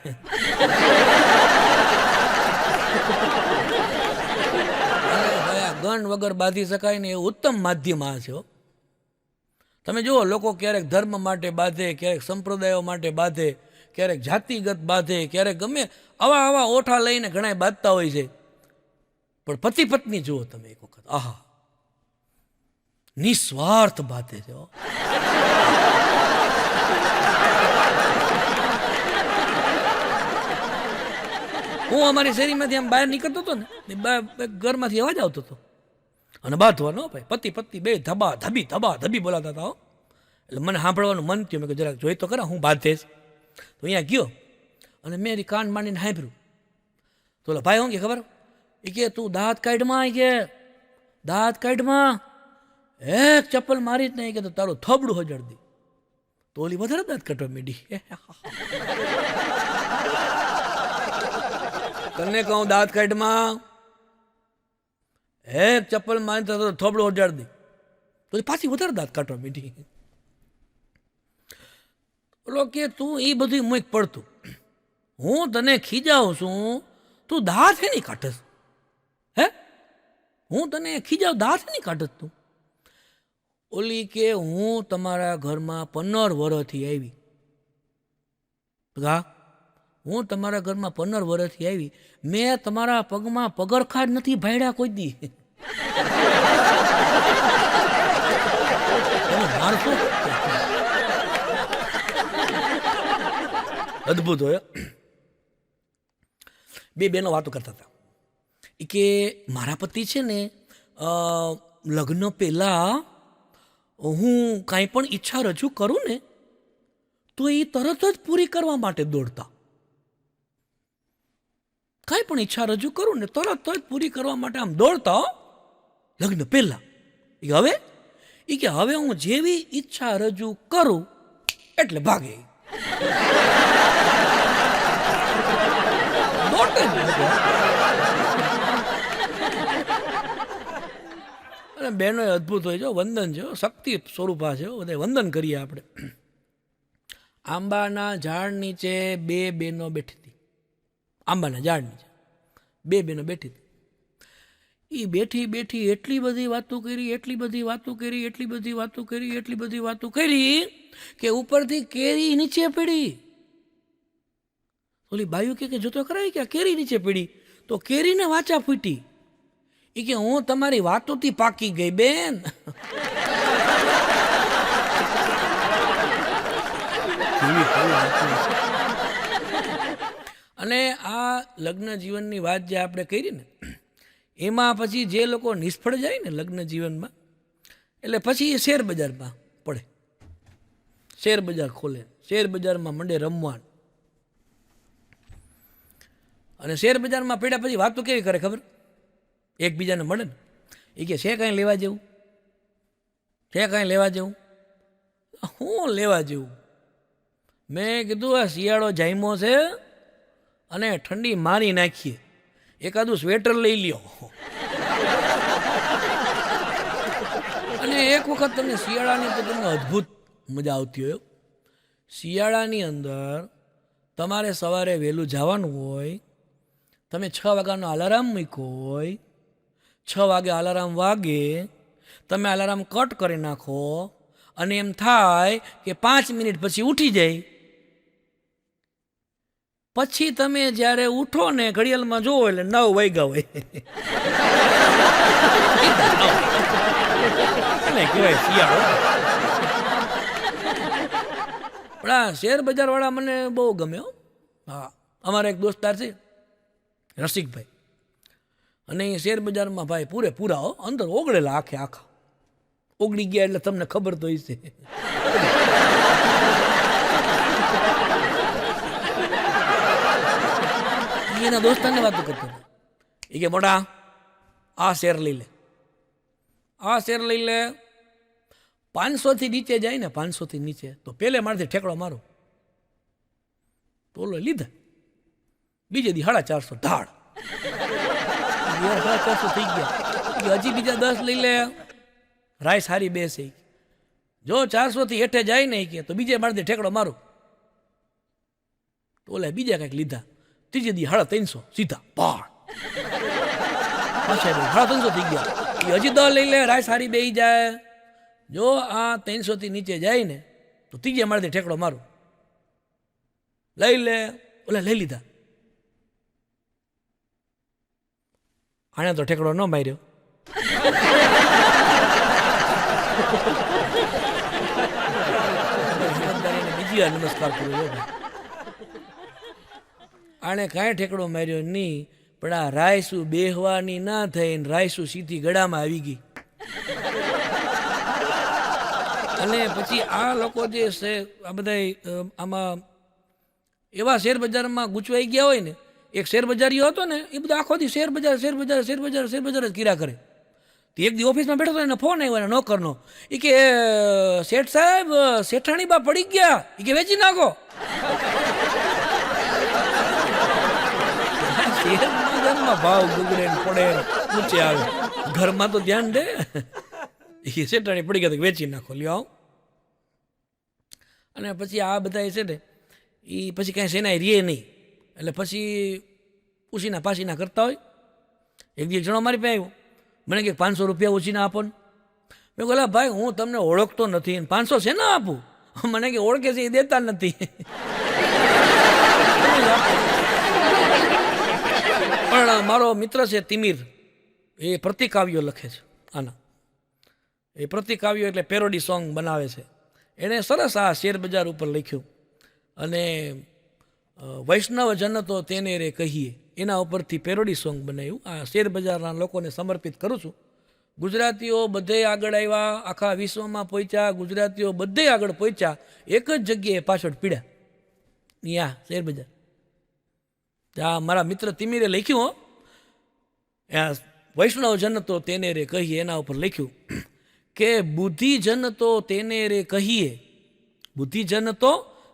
ગણ વગર બાંધી શકાય ને એ ઉત્તમ માધ્યમ આ છે. તમે જુઓ, લોકો ક્યારેક ધર્મ માટે બાંધે, ક્યારેક સંપ્રદાયો માટે બાંધે, ક્યારેક જાતિગત બાંધે, ક્યારેક ગમે આવા આવા ઓઠા લઈને ઘણા બાંધતા હોય છે. પણ પતિ પત્ની જુઓ તમે એક વખત, આહા, નિસ્વાર્થ બાંધે છે. હું અમારી શેરીમાંથી આમ બહાર નીકળતો હતો ને, ઘરમાંથી અવાજ આવતો હતો અને બાંધવાનો ભાઈ, પતિ પત્ની બે ધબા ધબી બોલાતા હતા. એટલે મને સાંભળવાનું મન થયું. મેં જરાક જોઈ તો ખરા હું બાંધેશ. તો અહીંયા ગયો અને મેં કાન માંડીને સાંભળ્યું. તો ઓલા ભાઈ શું કે ખબર? એ કે તું દાંત કાઢમાં, એ કે દાંત કાઢમાં, એક ચપ્પલ મારી જ નહીં કે તો તારું થોબડું હજાડી દી. તો ઓલી વધારે દાંત કાઢવા માંડી. તને કહું દાંત કાઢમાં, એક ચપ્પલ મારી તો થોબડું હજાડી દી. તો પાછી વધારે દાંત કાઢવા માંડી. બોલો કે તું એ બધું મુખ પડતું, હું તને ખીજાવું છું, તું દાંત હે નહીં કાઢસ? હે, હું તને ખીજાવ, દાંત નહીં કાઢસ તું? ઓલી કે હું તમારા ઘરમાં 15 વર્ષથી આવી. હા, હું તમારા ઘરમાં 15 વર્ષથી આવી, મેં તમારા પગમાં પગરખા જ નથી ભાડ્યા કોઈ દી. મારશો અદભુત હોય. બે બહેનો વાતો કરતા હતા. એ કે મારા પતિ છે ને લગ્ન પહેલાં હું કાંઈ પણ ઈચ્છા રજૂ કરું ને તો એ તરત જ પૂરી કરવા માટે દોડતા. કાંઈ પણ ઈચ્છા રજૂ કરું ને તરત જ પૂરી કરવા માટે આમ દોડતા લગ્ન પહેલાં. હવે એ કે હવે હું જેવી ઈચ્છા રજૂ કરું એટલે ભાગે. અને બહેનો અદભુત હોય છે. વંદન છે, શક્તિ સ્વરૂપા છે. બધા વંદન કરીએ આપણે. આંબાના ઝાડ નીચે બે બહેનો બેઠી હતી. આંબાના ઝાડ નીચે બે બહેનો બેઠી હતી. એ બેઠી બેઠી એટલી બધી વાતો કરી, એટલી બધી વાતો કરી, એટલી બધી વાતો કરી, એટલી બધી વાતો કરી કે ઉપરથી કેરી નીચે પડી. ઓલી બાયુ કે જોતો ખરા કે કેરી નીચે પડી. તો કેરીને વાચા ફૂટી. એ કે હું તમારી વાતોથી પાકી ગઈ બેન. અને આ લગ્ન જીવનની વાત જે આપણે કરી ને, એમાં પછી જે લોકો નિષ્ફળ જાય ને લગ્ન જીવનમાં, એટલે પછી એ શેર બજારમાં પડે. શેર બજાર ખોલે, શેર બજારમાં મંડે રમવા. અને શેર બજારમાં પડ્યા પછી વાતો કેવી કરે ખબર? એકબીજાને મળે ને, એ કે છે કાંઈ લેવા જેવું? છે કાંઈ લેવા જેવું? શું લેવા જેવું? મેં કીધું આ શિયાળો જામ્યો છે અને ઠંડી મારી નાખીએ, એકાદું સ્વેટર લઈ લ્યો. અને એક વખત તમને શિયાળાની તો તમને અદ્ભુત મજા આવતી હોય. શિયાળાની અંદર તમારે સવારે વહેલું જવાનું હોય, તમે 6 વાગ્યાનો અલાર્મ મૂક્યો હોય, 6 વાગે અલાર્મ વાગે, તમે અલાર્મ કટ કરી નાખો અને એમ થાય કે 5 મિનિટ પછી ઉઠી જાય. પછી તમે જ્યારે ઉઠો ને ઘડિયાળમાં જોવો એટલે 9 વાગ્યા હોય. કહેવાય શિયાળો. પણ આ શેર બજારવાળા મને બહુ ગમે. હા, અમારા એક દોસ્તાર છે રસિકભાઈ, અને એ શેર બજારમાં ભાઈ પૂરેપૂરા અંદર ઓગળેલા, આખા ઓગળી ગયા એટલે તમને ખબર તો હશે. એના દોસ્તારને વાતો કરતો એ કે મોટા આ શેર લઈ લે, આ શેર લઈ લે, 500 નીચે જાય ને, 500 નીચે તો પેલે મારથી ઠેકડો મારો. તો લીધા. બીજે દી 450 ધાડ. 450 થઈ ગયા. હજી બીજા 10 લઈ લે, રાય સારી બેસે. જો 400 હેઠે જાય ને કે તો બીજે મારથી ઠેકડો મારો. તો બીજા કંઈક લીધા. ત્રીજે દી 350 સીધા પાડ. પાછા 350 થઈ ગયા. હજી 10 લઈ લે, રાય સારી બેસી જાય. જો આ 300 નીચે જાય ને તો ત્રીજે મારથી ઠેકડો મારો. લઈ લે, લઈ લીધા. આને તો ઠેકડો ન માર્યો. બીજી વાર નમસ્કાર કરું. આને કાંઈ ઠેકડો માર્યો નહીં, પણ આ રાયસુ બેહવાની ના થઈ, રાયસુ સીધી ગળામાં આવી ગઈ. અને પછી આ લોકો જે છે આ બધા આમાં એવા શેર બજારમાં ગૂંચવાઈ ગયા હોય ને, એક શેર બજારીઓ હતો ને, એ બધા આખો દી શેર બજાર જ કીરા કરે. તો એક દી ઓફિસમાં બેઠો હતો, એને ફોન આવ્યો એના નોકરનો. એ કે શેઠ સાહેબ, શેઠાણી બા પડી ગયા, એ કે વેચી નાખો. શેર બજારમાં ભાવ ગુગડે પડે ઊંચે આવે, ઘરમાં તો ધ્યાન દે. એ શેઠાણી પડી ગયા તો વેચી નાખો, લ્યો. અને પછી આ બધા છે ને એ પછી કાંઈ સેનાઈ રહે નહીં, એટલે પછી ઉછીના પાછીના કરતા હોય. એક દી જણો મારી પાસે આવ્યો, મને કે 500 રૂપિયા ઉછીના આપો ને. મેં કહ્યું ભાઈ હું તમને ઓળખતો નથી, 500 છે ના આપું? મને કે ઓળખે છે એ દેતા નથી. પણ મારો મિત્ર છે તિમિર, એ પ્રતિકાવ્યો લખે છે આના. એ પ્રતિકાવ્યો એટલે પેરોડી સોંગ બનાવે છે. એણે સરસ આ શેર બજાર ઉપર લખ્યું. અને વૈષ્ણવ જન તો તેને રે કહીએ, એના ઉપરથી પેરોડી સોંગ બનાવ્યું. આ શેર બજારના લોકોને સમર્પિત કરું છું. ગુજરાતીઓ બધે આગળ આવ્યા, આખા વિશ્વમાં પહોંચ્યા, ગુજરાતીઓ બધે આગળ પહોંચ્યા, એક જ જગ્યાએ પાછળ પીડ્યા. આ શેર બજાર. ત્યાં મારા મિત્ર તિમિરે લખ્યું, વૈષ્ણવ જન તો તેને રે કહીએ, એના ઉપર લખ્યું કે બુદ્ધિજન તો તેને રે કહીએ, બુદ્ધિજન તો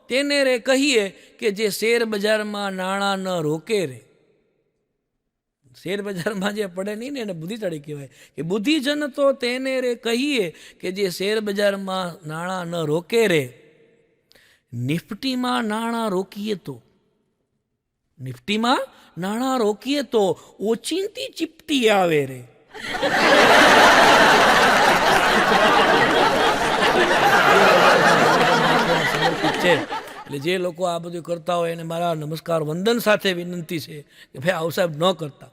તેને રે કહીએ કે જે શેર બજારમાં નાણાં ન રોકે રે. શેર બજારમાં જે પડે નહીં ને એને બુદ્ધિશાળી કહેવાય. કે બુદ્ધિજન તો તેને રે કહીએ કે જે શેર બજારમાં નાણાં ન રોકે રે. નિફ્ટીમાં નાણાં રોકીએ તો, નિફ્ટીમાં નાણાં રોકીએ તો ઓચિંતી ચીપટી આવે રે. છે એટલે જે લોકો આ બધું કરતા હોય એને મારા નમસ્કાર વંદન સાથે વિનંતી છે કે ભાઈ આવું સાહેબ ન કરતા.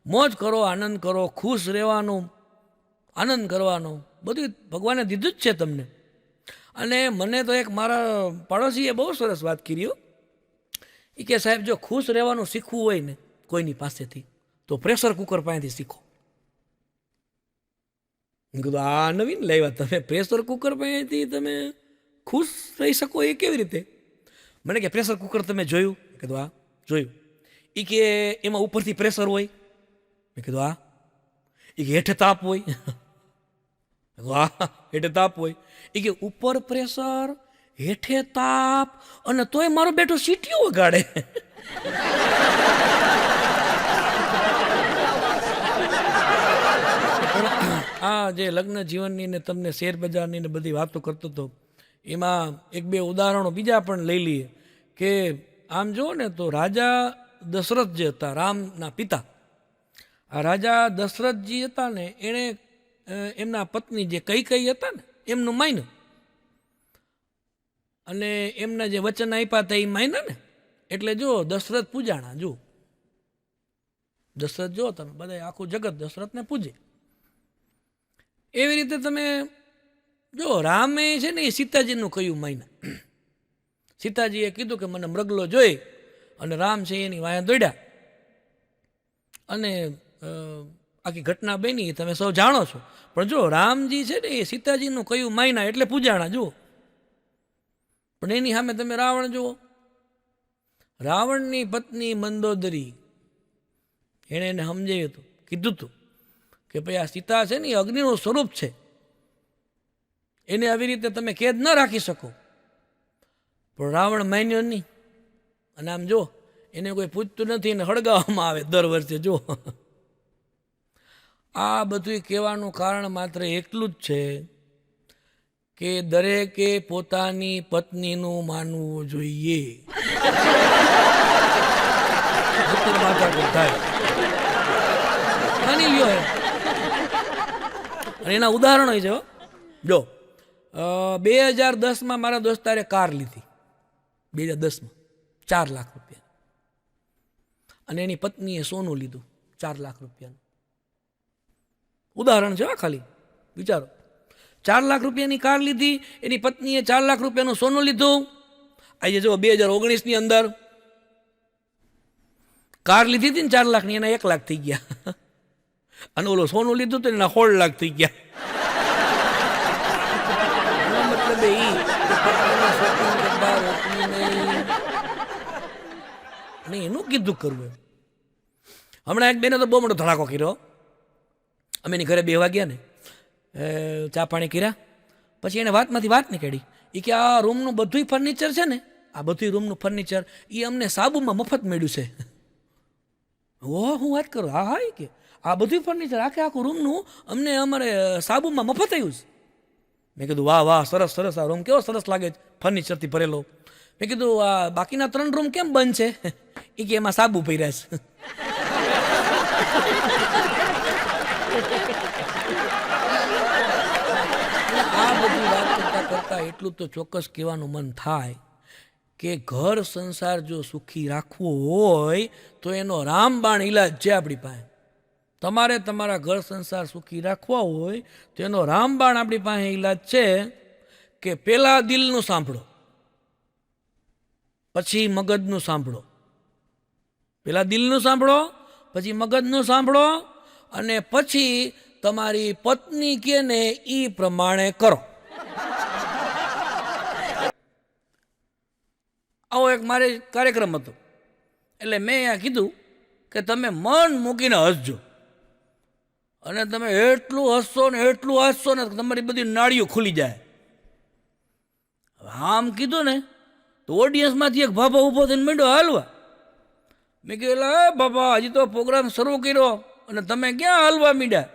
મોજ કરો, આનંદ કરો, ખુશ રહેવાનું, આનંદ કરવાનો, બધું ભગવાને દીધું જ છે તમને. અને મને તો એક મારા પાડોશીએ બહુ સરસ વાત કરી. એ કે સાહેબ જો ખુશ રહેવાનું શીખવું હોય ને કોઈની પાસેથી તો પ્રેશર કુકર પાસેથી શીખો. કીધું આ નવીન લાવ્યા તમે, પ્રેશર કુકર પાસેથી તમે ખુશ રહી શકો એ કેવી રીતે? મને કે પ્રેશર કુકર તમે જોયું? કીધું હા જોયું. એ કે એમાં ઉપરથી પ્રેશર હોય? મેં કીધું હા. એ કે હેઠે તાપ હોય? હા હેઠે તાપ હોય. એ કે ઉપર પ્રેશર, હેઠે તાપ, અને તોય મારો બેટો સીટીઓ વગાડે. આ જે લગ્ન જીવનની ને તમને શેર બજારની ને બધી વાતો કરતો હતો, એમાં એક બે ઉદાહરણો બીજા પણ લઈ લઈએ. કે આમ જુઓ ને તો રાજા દશરથ જે હતા, રામના પિતા, આ રાજા દશરથજી હતા ને, એણે એમના પત્ની જે કઈ હતા ને એમનું માન્યું, અને એમના જે વચન આપ્યા હતા એ માન્યા ને, એટલે જો દશરથ પૂજાણા. જો દશરથ જો તમે બધા આખું જગત દશરથને પૂજે. એવી રીતે તમે જો રામે છે ને એ સીતાજીનું કયું માન્યા. સીતાજીએ કીધું કે મને મૃગલો જોઈ, અને રામ છે એની વાયા દોડ્યા, અને આખી ઘટના બની એ તમે સૌ જાણો છો. પણ જો રામજી છે ને એ સીતાજીનું કયું માન્યા એટલે પૂજાણા. જુઓ, પણ એની સામે તમે રાવણ જુઓ. રાવણની પત્ની મંદોદરી એણે એને સમજાવ્યું હતું, કીધું હતું કે ભાઈ આ સીતા છે ને એ અગ્નિનું સ્વરૂપ છે, એને આવી રીતે તમે કેદ ન રાખી શકો. પણ રાવણ માન્યો નહીં, અને આમ જો એને કોઈ પૂછતું નથી ને હળગાવવામાં આવે દર વર્ષે. જો આ બધું કહેવાનું કારણ માત્ર એટલું જ છે કે દરેકે પોતાની પત્નીનું માનવું જોઈએ. માની લ્યો હે. અને એના ઉદાહરણો છે. જો 2010માં મારા દોસ્તારે કાર લીધી, 2010માં 4 લાખ રૂપિયા, અને એની પત્નીએ સોનું લીધું 4 લાખ રૂપિયાનું. ઉદાહરણ છે ખાલી વિચારો. 4 લાખ રૂપિયાની કાર લીધી, એની પત્નીએ 4 લાખ રૂપિયાનું સોનું લીધું. આજે જો 2019ની અંદર કાર લીધી હતી ને 4 લાખની, એના 1 લાખ થઈ ગયા, અને ઓલો સોનું લીધું તો એના 16 લાખ થઈ ગયા. મતલબ એનું કીધું કરવું. હમણાં એક બેને તો બહુ મોટો ધડાકો કર્યો. અમે એની ઘરે બેહવા ગયા ને, ચા પાણી કર્યા, પછી એને વાતમાંથી વાત નીકળી. એ કે આ રૂમનું બધું ફર્નિચર છે ને, આ બધું રૂમનું ફર્નિચર એ અમને સાબુમાં મફત મળ્યું છે. ઓ હું વાત કરું, હા હા, કે આ બધું ફર્નિચર આખું રૂમનું અમને અમારે સાબુમાં મફત આવ્યું છે. મેં કીધું વાહ વાહ, સરસ સરસ, આ રૂમ કેવો સરસ લાગે છે ફર્નિચરથી ભરેલો. મેં કીધું આ બાકીના 3 રૂમ કેમ બંધ છે? એ કે એમાં સાબુ પહેર્યા છે. આ બધી વાત કરતા કરતા એટલું તો ચોક્કસ કહેવાનું મન થાય કે ઘર સંસાર જો સુખી રાખવો હોય તો એનો રામબાણ ઈલાજ છે આપણી પાસે. તમારે તમારા ઘર સંસાર સુખી રાખવા હોય તો એનો રામબાણ આપણી પાસે ઈલાજ છે કે પહેલા દિલનું સાંભળો, પછી મગજનું સાંભળો. પહેલા દિલનું સાંભળો, પછી મગજનું સાંભળો, અને પછી તમારી પત્ની કે ને એ પ્રમાણે કરો. આવો એક મારે કાર્યક્રમ હતો, એટલે મેં અહીંયા કીધું કે તમે મન મૂકીને હસજો, અને તમે એટલું હસશો ને એટલું હસશો ને તમારી બધી નાળીઓ ખુલી જાય. આમ કીધું ને તો ઓડિયન્સમાંથી એક બાબા ઊભો થઈને માંડ્યો હાલવા. મેં કીધું એટલે બાબા હજી તો પ્રોગ્રામ શરૂ કર્યો અને તમે ક્યાં હાલવા માંડ્યા?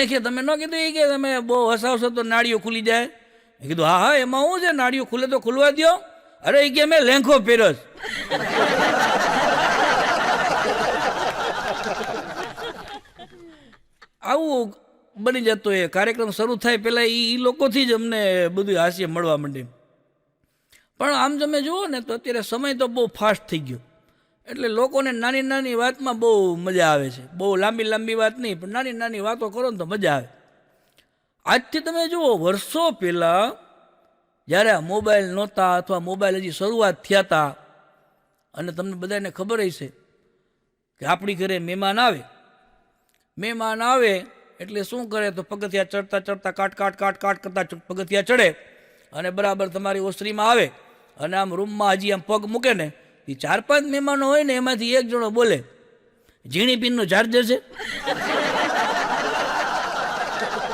કે તમે ન કીધું એ કે તમે બહુ હસાવશો તો નાળીઓ ખુલી જાય. મેં કીધું હા હા, એમાં શું છે, નાળીઓ ખુલે તો ખુલવા દો. અરે એ કે મેં લેંઘો પહેર્યો છે. આવું બની જતો. એ કાર્યક્રમ શરૂ થાય પહેલાં એ લોકોથી જ અમને બધું હાસ્ય મળવા માંડે. પણ આમ તમે જુઓ ને તો અત્યારે સમય તો બહુ ફાસ્ટ થઈ ગયો, એટલે લોકોને નાની નાની વાતમાં બહુ મજા આવે છે. બહુ લાંબી લાંબી વાત નહીં, પણ નાની નાની વાતો કરો ને તો મજા આવે. આજથી તમે જુઓ, વર્ષો પહેલાં જ્યારે આ મોબાઈલ નહોતા અથવા મોબાઈલ હજી શરૂઆત થયા હતા, અને તમને બધાને ખબર હશે કે આપણી ઘરે મહેમાન આવે એટલે શું કરે તો પગથિયા ચડતા ચડતા કાટ કરતા પગથિયા ચડે, અને બરાબર તમારી ઓસરીમાં આવે, અને આમ રૂમમાં હજી આમ પગ મૂકે ને, એ 4-5 મહેમાનો હોય ને એમાંથી એક જણો બોલે, ઝીણી પિનનું ચાર્જર છે?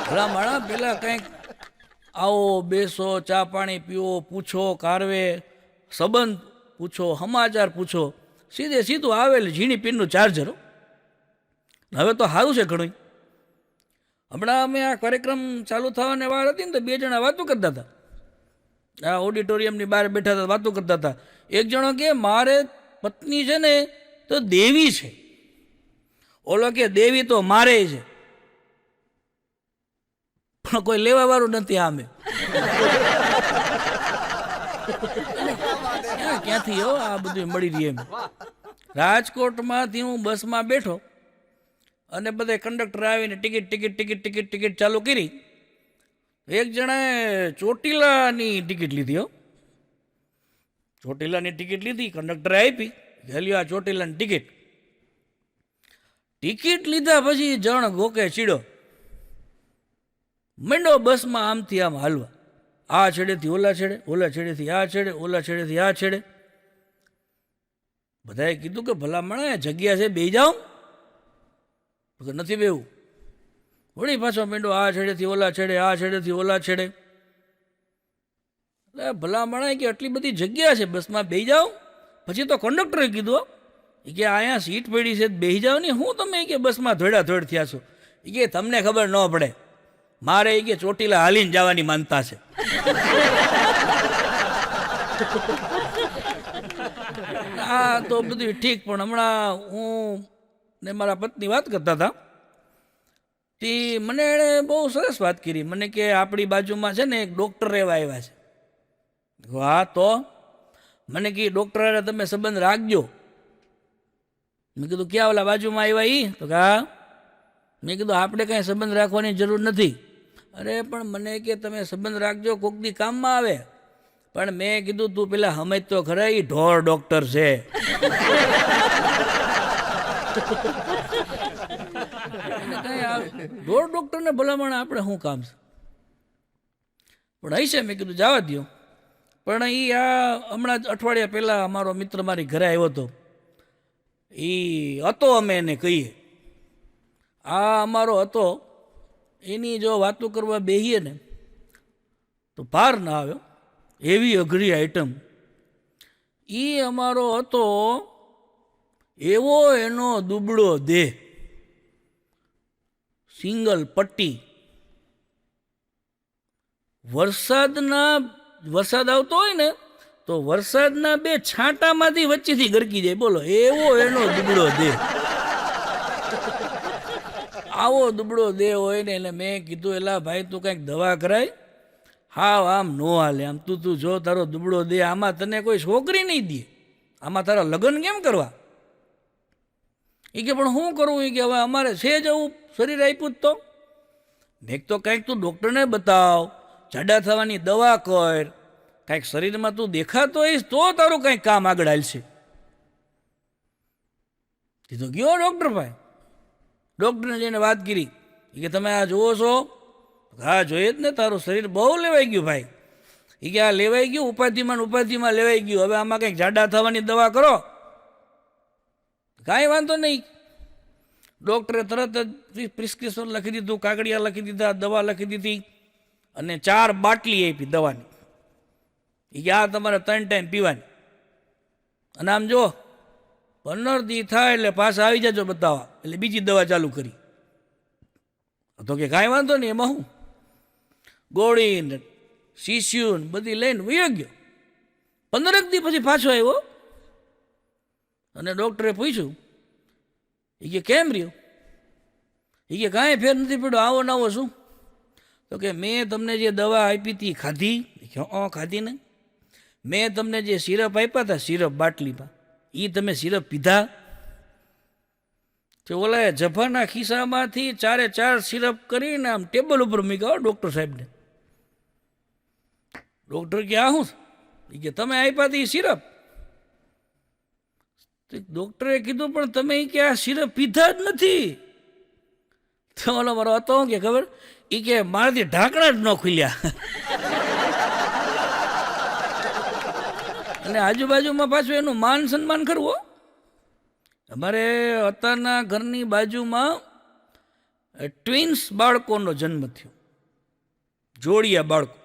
ભલા માણા પેલા કંઈક આવો બેસો, ચા પાણી પીવો, પૂછો કારવે, સંબંધ પૂછો, સમાચાર પૂછો, સીધું આવેલ ઝીણી પિનનું ચાર્જર. હવે તો સારું છે ઘણું. હમણાં અમે આ કાર્યક્રમ ચાલુ થવાની વાર હતી ને તો 2 જણા વાતો કરતા હતા, આ ઓડિટોરિયમની બહાર બેઠા હતા, વાતો કરતા હતા. એક જણો કે મારે પત્ની છે ને તો દેવી છે, ઓલો કે દેવી તો મારે છે. પણ કોઈ લેવા વાળું નથી આમે. ક્યાંથી હો આ બધું મળી રહી એમ. રાજકોટમાંથી હું બસમાં બેઠો અને બધા કંડક્ટર આવીને ticket ticket ticket ticket ticket ચાલુ કરી. એક જણાએ ચોટીલાની ટિકિટ લીધી હો, ચોટીલાની ટિકિટ લીધી, કંડક્ટરે આપી, લ્યો આ ચોટીલાની ટિકિટ. ટિકિટ લીધા પછી જણ ગોકે ચીડો મંડો બસમાં આમથી આમ હાલવા, આ છેડેથી ઓલા છેડે, ઓલા છેડેથી આ છેડે, ઓલા છેડેથી આ છેડે. બધાએ કીધું કે ભલા મળે જગ્યા છે બેસી જાઓ, નથી બેવું. વળી પાછો મંડો આ છેડેથી ઓલા છેડે, આ છેડેથી ઓલા છેડે. એટલે ભલા મળે કે આટલી બધી જગ્યા છે બસમાં બેસી જાઓ. પછી તો કંડક્ટરે કીધું કે અહીંયા સીટ પડી છે બેસી જાઓ ને, હું તમે કે બસમાં ધોડા ધોડ થયા છો. એ કે તમને ખબર ન પડે, મારે એ કે ચોટીલા હાલીને જવાની માનતા છે. આ તો બધું ઠીક, પણ હમણાં હું ને મારા પત્ની વાત કરતા હતા, તે મને એણે બહુ સરસ વાત કરી. મને કે આપણી બાજુમાં છે ને એક ડૉક્ટર રહેવા આવ્યા છે. હા તો મને કે ડૉક્ટર તમે સંબંધ રાખજો. મેં કીધું ક્યાં ઓલા બાજુમાં આવ્યા એ? તો હા. મેં કીધું આપણે કાંઈ સંબંધ રાખવાની જરૂર નથી. અરે પણ મને કે તમે સંબંધ રાખજો, કોક દી કામમાં આવે. પણ મેં કીધું તું પેલા સમજ તો ખરા, એ ઢોર ડૉક્ટર છે. ઢોર ડૉક્ટરને ભલામણ આપણે શું કામ છે? પણ હશે, મેં કીધું જવા દો. પણ એ આ હમણાં જ અઠવાડિયા પહેલાં અમારો મિત્ર મારી ઘરે આવ્યો હતો. એ હતો, અમે એને કહીએ આ અમારો હતો, એની જો વાતો કરવા બેહીએ ને તો પાર ના આવ્યો, એવી અઘરી આઈટમ. એ અમારો હતો, એવો એનો દુબળો દેહ, સિંગલ પટ્ટી. વરસાદ આવતો હોય ને તો વરસાદના બે છાંટામાંથી વચ્ચેથી ગરકી જાય. બોલો, એવો એનો દુબળો દેહ. આવો દુબળો દેહ હોય ને એટલે મેં કીધું એલા ભાઈ તું કંઈક દવા કરાય. હા આમ નો હાલે, આમ તું જો તારો દુબળો દેહ, આમાં તને કોઈ છોકરી નહીં દે, આમાં તારા લગ્ન કેમ કરવા? એ કે પણ શું કરવું? એ કે હવે અમારે છે જવું, શરીર આપ્યું જ તો. મેં તો કંઈક તું ડૉક્ટરને બતાવ, જાડા થવાની દવા કર, કાંઈક શરીરમાં તું દેખાતો હોઈશ તો તારું કંઈક કામ આગળ હાલશે. કીધું ગયો ડૉક્ટર ભાઈ, ડૉક્ટરને જઈને વાત કરી. એ કે તમે આ જુઓ છો? હા જોઈએ જ ને, તારું શરીર બહુ લેવાઈ ગયું ભાઈ. એ કે આ લેવાઈ ગયું, ઉપાધિમાં લેવાઈ ગયું, હવે આમાં કંઈક જાડા થવાની દવા કરો. કાંઈ વાંધો નહીં. ડૉક્ટરે તરત જ પ્રિસ્ક્રિપ્શન લખી દીધું, કાગળિયા લખી દીધા, દવા લખી દીધી અને 4 બાટલી આપી દવાની. એ કે આ તમારે 3 ટાઈમ પીવાની. અને આમ જો 15 દી થાય એટલે પાછા આવી જજો બતાવવા. એટલે બીજી દવા ચાલુ કરી. તો કે કાંઈ વાંધો નહીં, એમાં હું ગોળી ને શીશીઓ બધી લઈને વયો ગયો. 15 દી પછી પાછો આવ્યો અને ડૉક્ટરે પૂછ્યું, એ કે કેમ રહ્યો? એ કે કાંઈ ફેર નથી પડ્યો, આવો ને આવો શું? તો કે મેં તમને જે દવા આપી હતી ખાધી? ખાધી ને. મેં તમને જે સિરપ આપ્યા હતા, સિરપ બાટલીમાં, એ તમે સિરપ પીધા? તો ઓલા જભાના ખિસ્સામાંથી 4 સિરપ કરીને આમ ટેબલ ઉપર મૂક્યા ડૉક્ટર સાહેબને. ડૉક્ટર કે આ શું? એ કે તમે આપ્યા હતી સિરપ. ડૉક્ટરે કીધું પણ તમે કે આ સિરપ પીધા જ નથી. તો ઓલો મારો હતો કે ખબર, એ કે મારાથી ઢાંકણા જ ન ખુલ્યા. અને આજુબાજુમાં પાછું એનું માન સન્માન કરવું. અમારે અત્યારના ઘરની બાજુમાં ટ્વિન્સ બાળકોનો જન્મ થયો, જોડિયા બાળકો.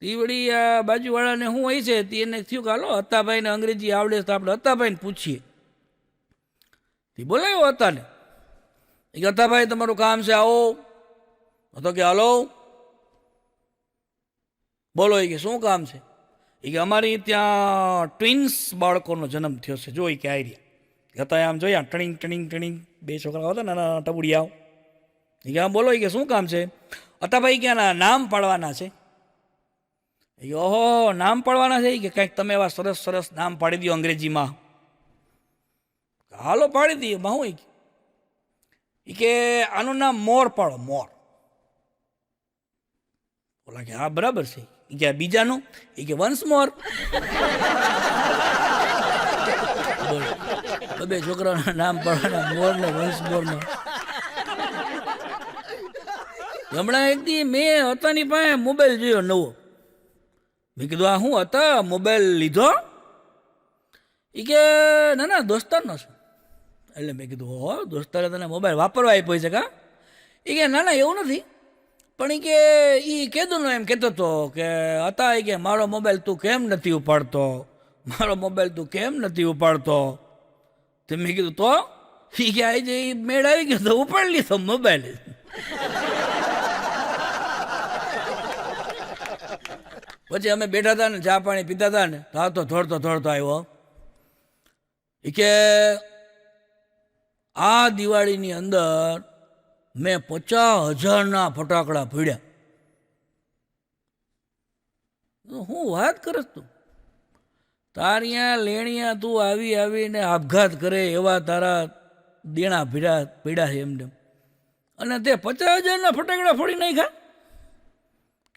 એ વળી આ બાજુવાળાને શું હોય છે, તે એને થયું કે હાલો અતાભાઈને અંગ્રેજી આવડે તો આપણે અતાભાઈને પૂછીએ. તે બોલાયો અતાને. એ કે અતાભાઈ તમારું કામ છે, આવો. તો કે હાલો બોલો. એ કે શું કામ છે? એ કે અમારી ત્યાં ટ્વિન્સ બાળકોનો જન્મ થયો છે, જોઈ કે આઈ રહ્યા હતા. આમ જોયા ટણીંગ ટણીંગ ટણીંગ 2 છોકરા હતા નાના ટબુડિયા. કે હા બોલો, કે શું કામ છે? અતાભાઈ કે નામ પાડવાના છે. ઓહો, નામ પાડવાના છે કે કંઈક તમે એવા સરસ સરસ નામ પાડી દો અંગ્રેજીમાં. હાલો પાડી દઈએ, માં હું કે આનું નામ મોર પાડો, મોર. બોલા કે હા બરાબર છે. કે બીજાનું? કે વન્સ મોર. બે છોકરાઓના નામ પાડવાના, મોર ને વન્સ મોર નો. હમણાં એક દી મેં હતાની પાસે મોબાઈલ જોયો નવો. મેં કીધું આ શું હતા, મોબાઈલ લીધો? કે ના ના દોસ્તારનો છે. એટલે મેં કીધું હો, દોસ્તારે તને મોબાઈલ વાપરવા આપ્યો છે કા? કે ના ના એવું નથી, પણ કે એ કીધું એમ કહેતો હતો કે હતા કે મારો મોબાઈલ તું કેમ નથી ઉપાડતો, મારો મોબાઈલ તું કેમ નથી ઉપાડતો. તો મેં કીધું તો કે આજે એ મેળ આવી ગયો તો ઉપાડી લીધો મોબાઈલ. પછી અમે બેઠા હતા ને ચા પાણી પીતા હતા ને, તો થોડતો આવ્યો કે આ દિવાળીની અંદર મેં 50,000 ફટાકડા ફોડ્યા. હું વાત કરસ તું? તારિયા લેણિયા તું આવી આવીને આપઘાત કરે એવા તારા દેણા પીડા છે એમને, અને તે 50,000 ફટાકડા ફોડી નાખ્યા?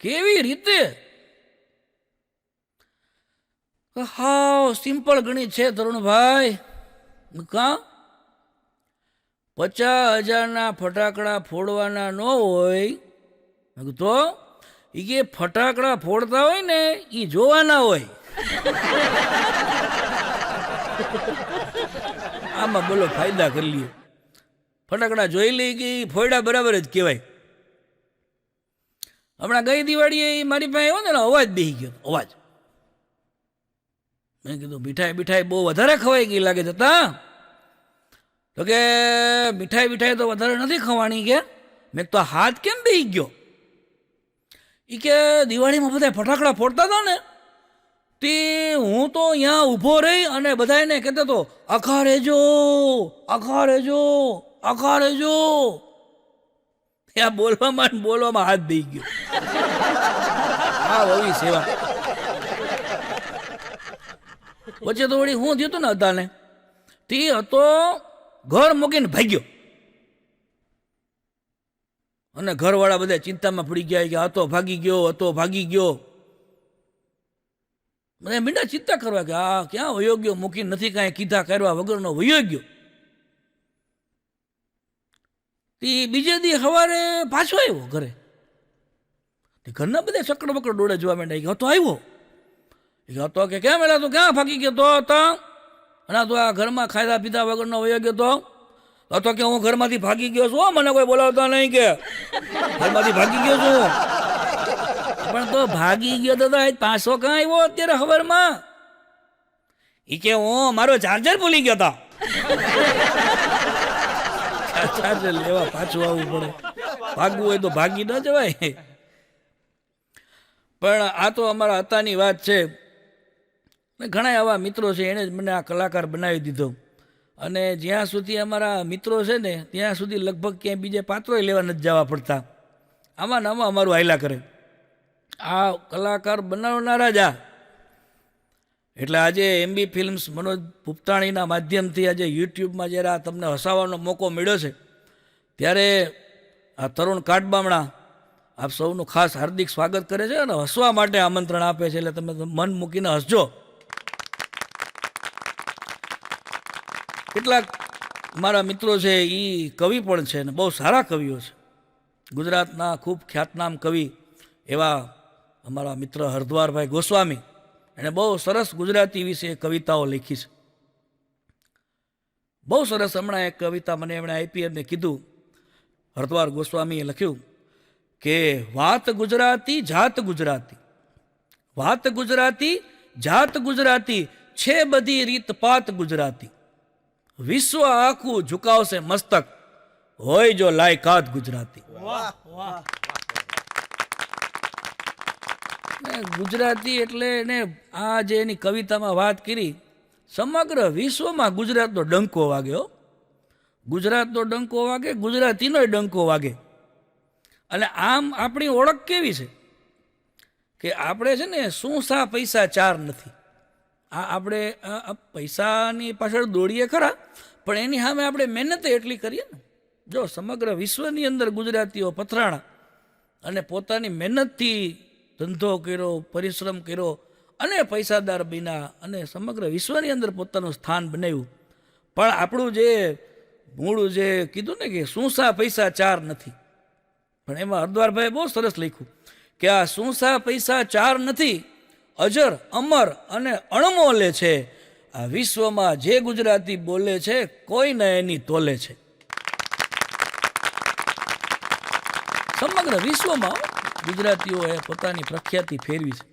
કેવી રીતે? હાવ સિમ્પલ ગણિત છે તરુણભાઈ. કા 50,000 ફટાકડા ફોડવાના ન હોય તો એ ફટાકડા ફોડતા હોય ને એ જોવાના હોય. આમાં બોલો ફાયદા કરી લઈએ. ફટાકડા જોઈ લઈ કે ફોડ્યા બરાબર જ કહેવાય. હમણાં ગઈ દિવાળીએ મારી પાસે આવ્યો ને, અવાજ બેસી ગયો. અવાજ. મેં કીધું મીઠાઈ બહુ વધારે ખવાઈ ગઈ લાગે જતા. તો કે મીઠાઈ તો વધારે નથી ખવાની. કે મેં તો હાથ કેમ બેસી ગયો? કે દિવાળીમાં બધા ફટાકડા ફોડતા હતા ને, તે હું તો અહીંયા ઊભો રહી અને બધાને કહેતો હતો આખા રહેજો, આખા રહેજો, આખા રહેજો. ત્યાં બોલવામાં હાથ બેસી ગયો. હા આવી સેવા. વચ્ચે તો વળી હું થયું હતું ને હતાને, તે હતો ઘર મૂકીને ભાગ્યો. અને ઘરવાળા બધા ચિંતામાં પડી ગયા કે હતો ભાગી ગયો. મને મીંડા ચિંતા કરવા કે આ ક્યાં વયો ગયો, મૂકીને નથી કાંઈ કીધા કરવા વગરનો વયો ગયો. તે બીજે દી સવારે પાછો આવ્યો ઘરે. ઘરના બધા ચકડ બકડ ડોળે જોવા માંડ્યા કે હતો આવ્યો. હતો કે કેમ એલા તું ક્યાં ભાગી ગયો તો હતા? અને તું આ ઘરમાં ખાધા પીધા વગરનો વયો ગયો તો હતો કે હું ઘરમાંથી ભાગી ગયો છું, મને કોઈ બોલાવતા નહીં, કે ઘરમાંથી ભાગી ગયો છું. પણ તો ભાગી ગયો તો પાછો ક્યાં આવ્યો અત્યારે ખબરમાં? કે હું મારો ચાર્જર ભૂલી ગયો હતો. ચાર્જર લેવા પાછું આવવું પડે. ભાગવું હોય તો ભાગી ન જવાય. પણ આ તો અમારા હતાની વાત છે. ઘણા આવા મિત્રો છે, એણે જ મને આ કલાકાર બનાવી દીધો. અને જ્યાં સુધી અમારા મિત્રો છે ને ત્યાં સુધી લગભગ ક્યાંય બીજે પાત્રોય લેવા નથી જવા પડતા. આમાં ને આમાં અમારું હાયલા કરે. આ કલાકાર બનાવનારા જ આ. એટલે આજે MB ફિલ્મ્સ મનોજ પુપ્તાણીના માધ્યમથી આજે યુટ્યુબમાં જ્યારે આ તમને હસાવવાનો મોકો મળ્યો છે, ત્યારે આ તરુણ કાટબામણા આપ સૌનું ખાસ હાર્દિક સ્વાગત કરે છે અને હસવા માટે આમંત્રણ આપે છે. એટલે તમે મન મૂકીને હસજો. કેટલાક મારા મિત્રો છે એ કવિ પણ છે ને બહુ સારા કવિઓ છે. ગુજરાતના ખૂબ ખ્યાતનામ કવિ એવા અમારા મિત્ર હરદ્વારભાઈ ગોસ્વામી, એણે બહુ સરસ ગુજરાતી વિશે કવિતાઓ લખી છે. બહુ સરસ. હમણાં એક કવિતા મને એમણે આપી અને કીધું, હરદ્વાર ગોસ્વામીએ લખ્યું કે વાત ગુજરાતી જાત ગુજરાતી, વાત ગુજરાતી જાત ગુજરાતી, છે બધી રીત પાત ગુજરાતી, વિશ્વ આખું ઝુકાવશે મસ્તક, હોય જો લાયકાત ગુજરાતી. ગુજરાતી એટલે એને આ જે એની કવિતામાં વાત કરી, સમગ્ર વિશ્વમાં ગુજરાતનો ડંકો વાગ્યો. ગુજરાતનો ડંકો વાગે, ગુજરાતીનો ડંકો વાગે. અને આમ આપણી ઓળખ કેવી છે કે આપણે છે ને શું સા પૈસા ચાર નથી. આ આપણે પૈસાની પાછળ દોડીએ ખરા, પણ એની સામે આપણે મહેનત એટલી કરીએ ને. જો સમગ્ર વિશ્વની અંદર ગુજરાતીઓ પથરાણા અને પોતાની મહેનતથી ધંધો કર્યો, પરિશ્રમ કર્યો અને પૈસાદાર બન્યા અને સમગ્ર વિશ્વની અંદર પોતાનું સ્થાન બનાવ્યું. પણ આપણું જે મૂળ જે કીધું ને કે શું સા પૈસા ચાર નથી, પણ એમાં હરદ્વારભાઈએ બહુ સરસ લખ્યું કે આ શું સા પૈસા ચાર નથી, અજર અમર અને અણમોલે છે. આ વિશ્વમાં જે ગુજરાતી બોલે છે કોઈને એની તોલે છે. સમગ્ર વિશ્વમાં ગુજરાતીઓએ પોતાની પ્રખ્યાતિ ફેરવી છે.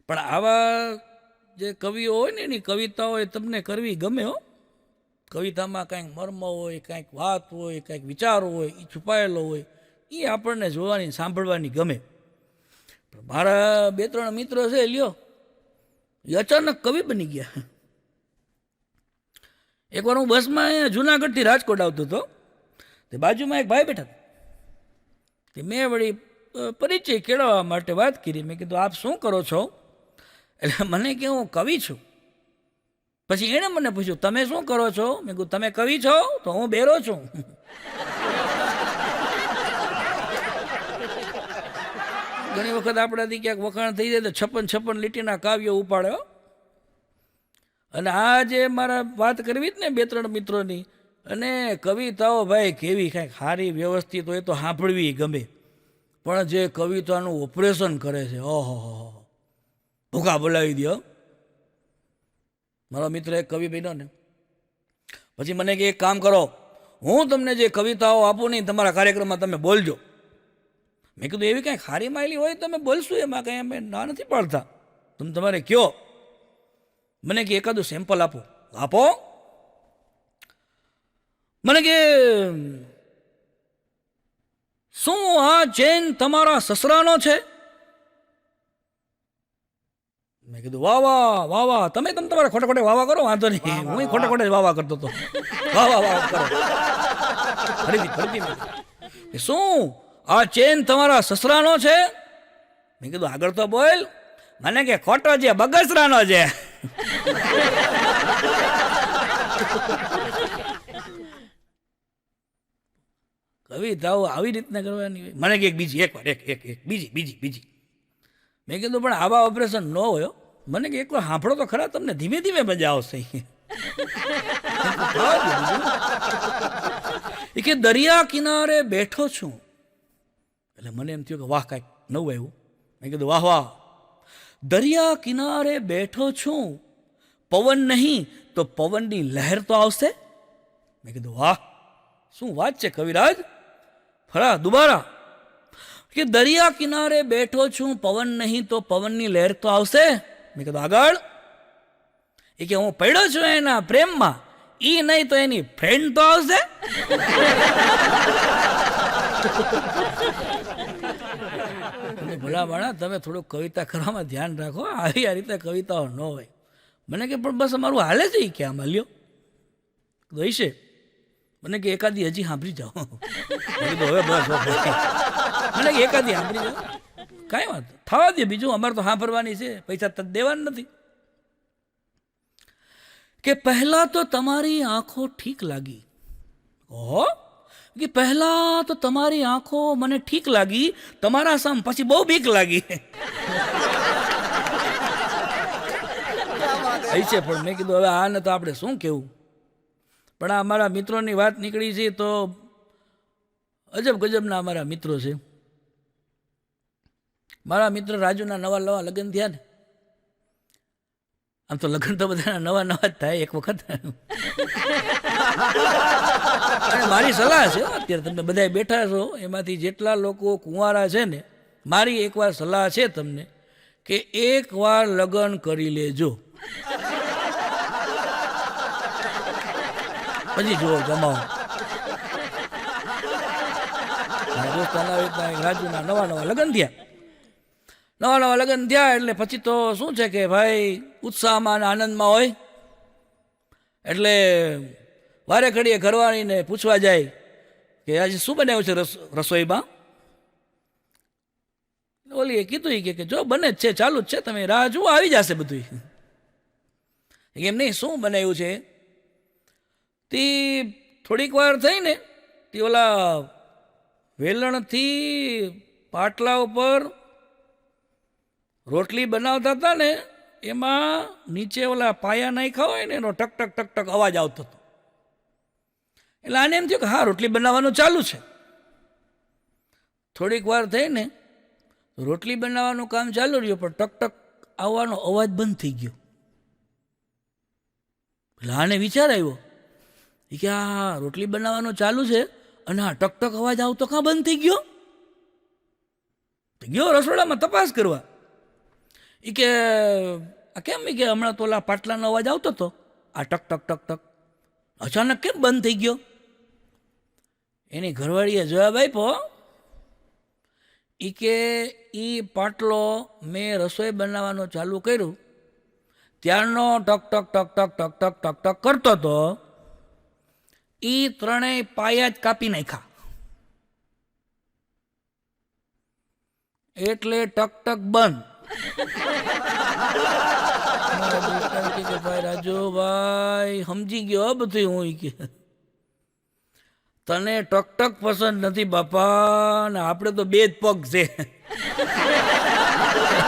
પણ આવા જે કવિઓ હોય ને એની કવિતાઓ તમને કરવી ગમે હો. કવિતામાં કાંઈક મર્મ હોય, કાંઈક વાત હોય, કાંઈક વિચાર હોય, એ છુપાયેલો હોય, એ આપણને જોવાની સાંભળવાની ગમે. મારા 2-3 મિત્રો છે લ્યો, એ અચાનક કવિ બની ગયા. એકવાર હું બસમાં જુનાગઢથી રાજકોટ આવતો હતો, તે બાજુમાં એક ભાઈ બેઠા તે મેં વળી પરિચય કેળવવા માટે વાત કરી. મેં કીધું આપ શું કરો છો? એટલે મને કે હું કવિ છું. પછી એણે મને પૂછ્યું તમે શું કરો છો? મેં કીધું તમે કવિ છો? તો હું બેરો છું. ઘણી વખત આપણાથી ક્યાંક વખાણ થઈ જાય તો 56 લીટીના કાવ્યો ઉપાડ્યો. અને આ જે મારા વાત કરવી જ ને 2-3 મિત્રોની, અને કવિતાઓ ભાઈ કેવી કાંઈક સારી વ્યવસ્થિત હોય તો સાંભળવી ગમે. પણ જે કવિતાનું ઓપરેશન કરે છે, ઓહો ભૂખા બોલાવી દો. મારો મિત્ર એક કવિ બન્યો ને, પછી મને કે એક કામ કરો, હું તમને જે કવિતાઓ આપું નહીં તમારા કાર્યક્રમમાં તમે બોલજો. મેં કીધું એવી કાંઈ ખારી માયલી હોય તમે બોલશું, એમાં કાંઈ અમે ના નથી પાડતા, તમે તમારે કયો. મને કે એકાદું સેમ્પલ આપો. આપો. મને કે શું આ ચેન તમારા સસરાનો છે? મેં કીધું વાહ વાહ વાહ વાહ, તમે તમારે ખોટે ખોટે વાવા કરો, વાંધો નહીં, હું ખોટે ખોટે વાવા કરતો હતો. વાહ વાહ વાહ કરો. ફરીથી શું આ ચેન તમારા સસરાનો છે? મેં કીધું આગળ તો બોલ. મને કે ખોટો છે, બગસરાનો છે. કવિતાઓ આવી રીતના કરવાની હોય. મને કે એક બીજી, એકવાર એક બીજી. મેં કીધું પણ આવા ઓપરેશન ન હોય. મને કે એકવાર સાંભળો તો ખરા, તમને ધીમે ધીમે મજા આવશે. એ કે દરિયા કિનારે બેઠો છું. એટલે મને એમ થયું કે વાહ કાંઈક નવું આવ્યું. મેં કીધું વાહ વાહ. દરિયા કિનારે બેઠો છું, પવન નહીં તો પવનની લહેર તો આવશે. મેં કીધું વાહ શું વાત છે કવિરાજ. ફરા દુબારા. કે દરિયા કિનારે બેઠો છું, પવન નહીં તો પવનની લહેર તો આવશે. મેં કીધું આગળ. એ કે હું પડ્યો છું એના પ્રેમમાં, ઈ નહીં તો એની ફ્રેન્ડ તો આવશે. ભલા માણા તમે થોડુંક કવિતા કરવામાં ધ્યાન રાખો, આવી આ રીતે કવિતાઓ ન હોય. મને કે પણ બસ અમારું હાલે છે કે આમાં લ્યો હશે. મને કે એકાદી હજી સાંભળી જાઓ. હવે બસ મને કે એકાદી સાંભળી જાઓ, કાંઈ વાત થવા દે, બીજું અમારે તો સાંભળવાની છે, પૈસા તક દેવાના નથી. કે પહેલા તો તમારી આંખો ઠીક લાગી. ઓહો. કે પહેલા તો તમારી આંખો મને ઠીક લાગી, તમારા સામ પછી બહુ બીક લાગી. છે પણ મેં કીધું હવે આને તો આપણે શું કહેવું. પણ આ અમારા મિત્રોની વાત નીકળી છે તો અજબ ગજબના અમારા મિત્રો છે. મારા મિત્ર રાજુના નવા લગ્ન થયા ને. આમ તો લગ્ન તો બધા નવા જ થાય એક વખત. અને મારી સલાહ છે અત્યારે તમે બધા બેઠા છો એમાંથી જેટલા લોકો કુંવારા છે ને, મારી એકવાર સલાહ છે તમને કે એકવાર લગ્ન કરી લેજો, પછી જુઓ જમાવો. રાજુના નવા લગ્ન થયા એટલે પછી તો શું છે કે ભાઈ ઉત્સાહમાં અને આનંદમાં હોય એટલે વારે ઘડીએ ઘરવાળીને પૂછવા જાય કે આજે શું બનાવ્યું છે રસોઈમાં? ઓલી કીધું કે જો બને જ છે, ચાલુ જ છે, તમે રાહ જુઓ, આવી જશે બધું. એમ નહીં, શું બનાવ્યું છે? તે થોડીક વાર થઈ ને તે ઓલા વેલણથી પાટલા ઉપર રોટલી બનાવતા હતા ને, એમાં નીચે ઓલા પાયા નાખ્યા હોય ને એનો ટક ટક ટક ટક અવાજ આવતો હતો. એટલે આને એમ થયું કે હા, રોટલી બનાવવાનું ચાલુ છે. થોડીક વાર થઈ ને રોટલી બનાવવાનું કામ ચાલુ રહ્યું, પણ ટક ટક આવવાનો અવાજ બંધ થઈ ગયો. એટલે આને વિચાર આવ્યો કે આ રોટલી બનાવવાનું ચાલુ છે અને આ ટક ટક અવાજ આવતો કાં બંધ થઈ ગયો? ગયો રસોડામાં તપાસ કરવા. કે આ કેમ? કે હમણાં તો ઓલા પાટલાનો અવાજ આવતો હતો, આ ટક ટક ટક ટક અચાનક કેમ બંધ થઈ ગયો? એની ઘરવાળીએ જવાબ આપ્યો કે એ પાટલો મેં રસોઈ બનાવવાનું ચાલુ કર્યું ત્યારનો ટક ટક ટક ટક ટક ટક ટક ટક કરતો હતો, એ ત્રણેય પાયા જ કાપી નાખ્યા, એટલે ટક ટક બંધ. ભાઈ રાજુભાઈ સમજી ગયો બધું. હું કે તને ટક ટક પસંદ નથી બાપા, ને આપણે તો બે જ પગ છે,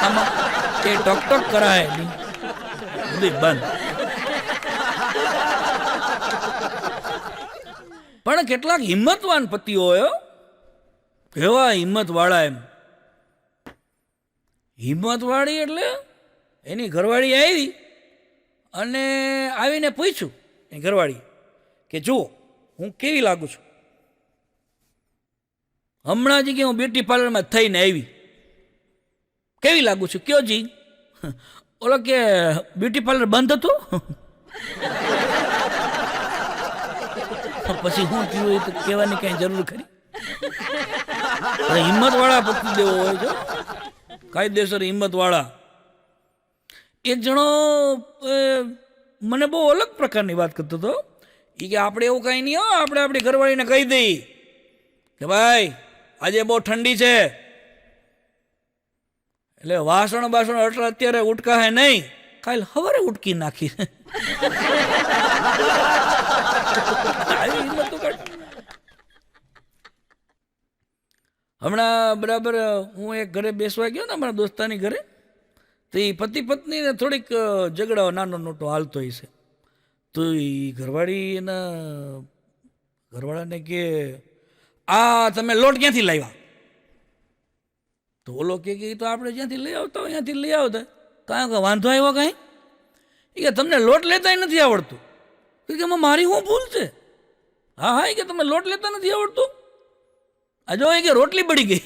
આમાં એ ટક ટક કરાય નહીં, બધું બંધ. પણ કેટલાક હિંમતવાન પતિઓ હોય, કેવા હિંમતવાળા! એમ હિંમતવાળી એટલે એની ઘરવાળી આવી અને આવીને પૂછ્યું એની ઘરવાળી કે જુઓ હું કેવી લાગુ છું. હમણાં જ કે હું બ્યુટી પાર્લરમાં થઈને આવી, કેવી લાગુ છું કયો જી? ઓલો કે બ્યુટી પાર્લર બંધ હતું. પછી હું થયું એ તો કહેવાની કઈ જરૂર ખરી? હિંમતવાળા પતિ દેવો હોય છે, કાયદેસર હિંમતવાળા. એક જણો મને બહુ અલગ પ્રકારની વાત કરતો હતો. એ કે આપણે એવું કાંઈ નહીં, હો આપણે આપણી ઘરવાળીને કહી દઈ કે ભાઈ આજે બહુ ઠંડી છે, એટલે વાસણ બાસણ અત્યારે ઉટકા હે નહીં, કાલ સવારે ઉટકી નાખી. હમણાં બરાબર હું એક ઘરે બેસવા ગયો ને અમારા દોસ્તાની ઘરે, તો એ પતિ પત્નીને થોડીક ઝઘડાઓ નાનો મોટો હાલતો હશે. તો એ ઘરવાળી એના ઘરવાળાને કે આ તમે લોટ ક્યાંથી લાવ્યા? તો ઓલો કે તો આપણે જ્યાંથી લઈ આવતા હોય ત્યાંથી લઈ આવતા, કાંઈ વાંધો આવ્યો કાંઈ? એ કે તમને લોટ લેતા નથી આવડતું? કે એમાં મારી શું ભૂલ છે? હા હા, એ કે તમને લોટ લેતા નથી આવડતું? આ જો કે રોટલી બળી ગઈ.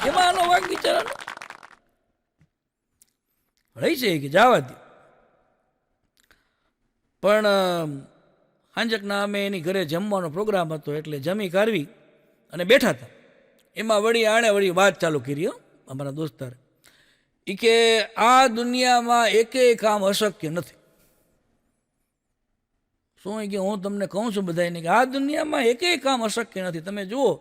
એમાં આનો વાંક બિચારાનો રહી છે કે જવા દે. પણ હાંજકના અમે એની ઘરે જમવાનો પ્રોગ્રામ હતો, એટલે જમી કાઢવી અને બેઠા હતા. એમાં વળી આણે વળી વાત ચાલુ કરી અમારા દોસ્તારે. એ કે આ દુનિયામાં એકેય કામ અશક્ય નથી. શું કે હું તમને કહું છું બધાને કે આ દુનિયામાં એકેય કામ અશક્ય નથી. તમે જુઓ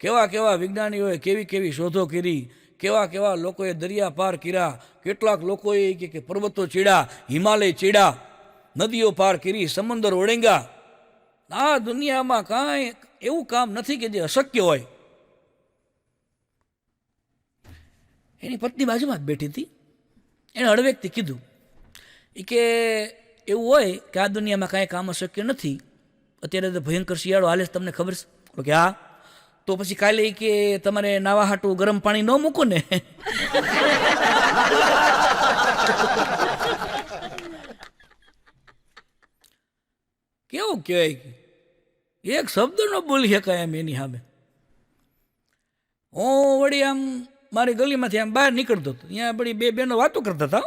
કેવા કેવા વિજ્ઞાનીઓએ કેવી કેવી શોધો કરી, કેવા કેવા લોકોએ દરિયા પાર કર્યા, કેટલાક લોકોએ કે પર્વતો ચીડ્યા, હિમાલય ચીડ્યા, નદીઓ પાર કરી, સમંદર ઓળંગ્યા. આ દુનિયામાં કાંઈ એવું કામ નથી કે જે અશક્ય હોય. એની પત્ની બાજુમાં જ બેઠી હતી. એણે હળવેકથી કીધું કે એવું હોય કે આ દુનિયામાં કાંઈ કામ અશક્ય નથી, અત્યારે તો ભયંકર શિયાળો હાલે તમને ખબર છે? કે હા, તો પછી કાલે કે તમારે નાવા હાટું ગરમ પાણી ન મૂકો ને. કેવું કહેવાય, એક શબ્દ ન બોલી શકાય એમ એની સામે. હું વળી આમ મારી ગલીમાંથી આમ બહાર નીકળતો હતો, ત્યાં બધી બે બહેનો વાતો કરતા હતા.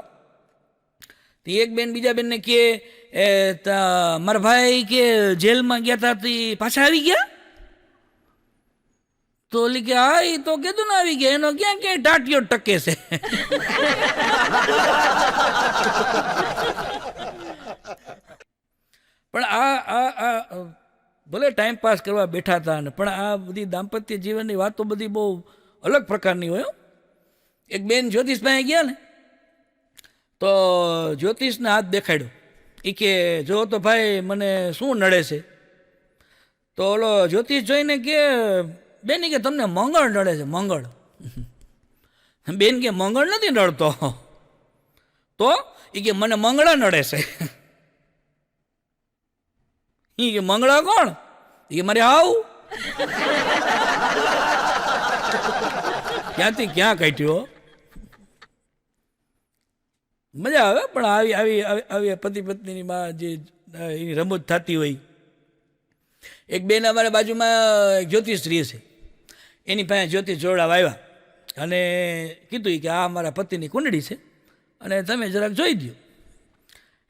એક બેન બીજા બેનને કે મારા ભાઈ કે જેલમાં ગયા હતા તે પાછા આવી ગયા? તો ઓલી કે હા, એ તો કીધું ને આવી ગયા, એનો ક્યાં ક્યાંય ટાટિયો ટકે છે. પણ આ ભલે ટાઈમ પાસ કરવા બેઠા હતા ને, પણ આ બધી દાંપત્ય જીવનની વાતો બધી બહુ અલગ પ્રકારની હોય હો. એક બેન જ્યોતિષ પાસે ગયા ને, તો જ્યોતિષને હાથ દેખાડ્યો. એ કે જો તો ભાઈ મને શું નડે છે? તો ઓલો જ્યોતિષ જોઈને કે બેન કે તમને મંગળ નડે છે, મંગળ. બેન કે મંગળ નથી નડતો. તો એ કે મને મંગળા નડે છે. એ કે મંગળા કોણ? એ કે મારે આવું. ક્યાંથી ક્યાં કાઢ્યો. મજા આવે, પણ આવી આવી આવી પતિ પત્નીની માં જે એની રમૂજ થતી હોય. એક બેન અમારા બાજુમાં જ્યોતિષ રહે છે, એની પાસે જ્યોતિષ જોડાવા આવ્યા અને કીધું કે આ મારા પતિની કુંડળી છે અને તમે જરાક જોઈ દો.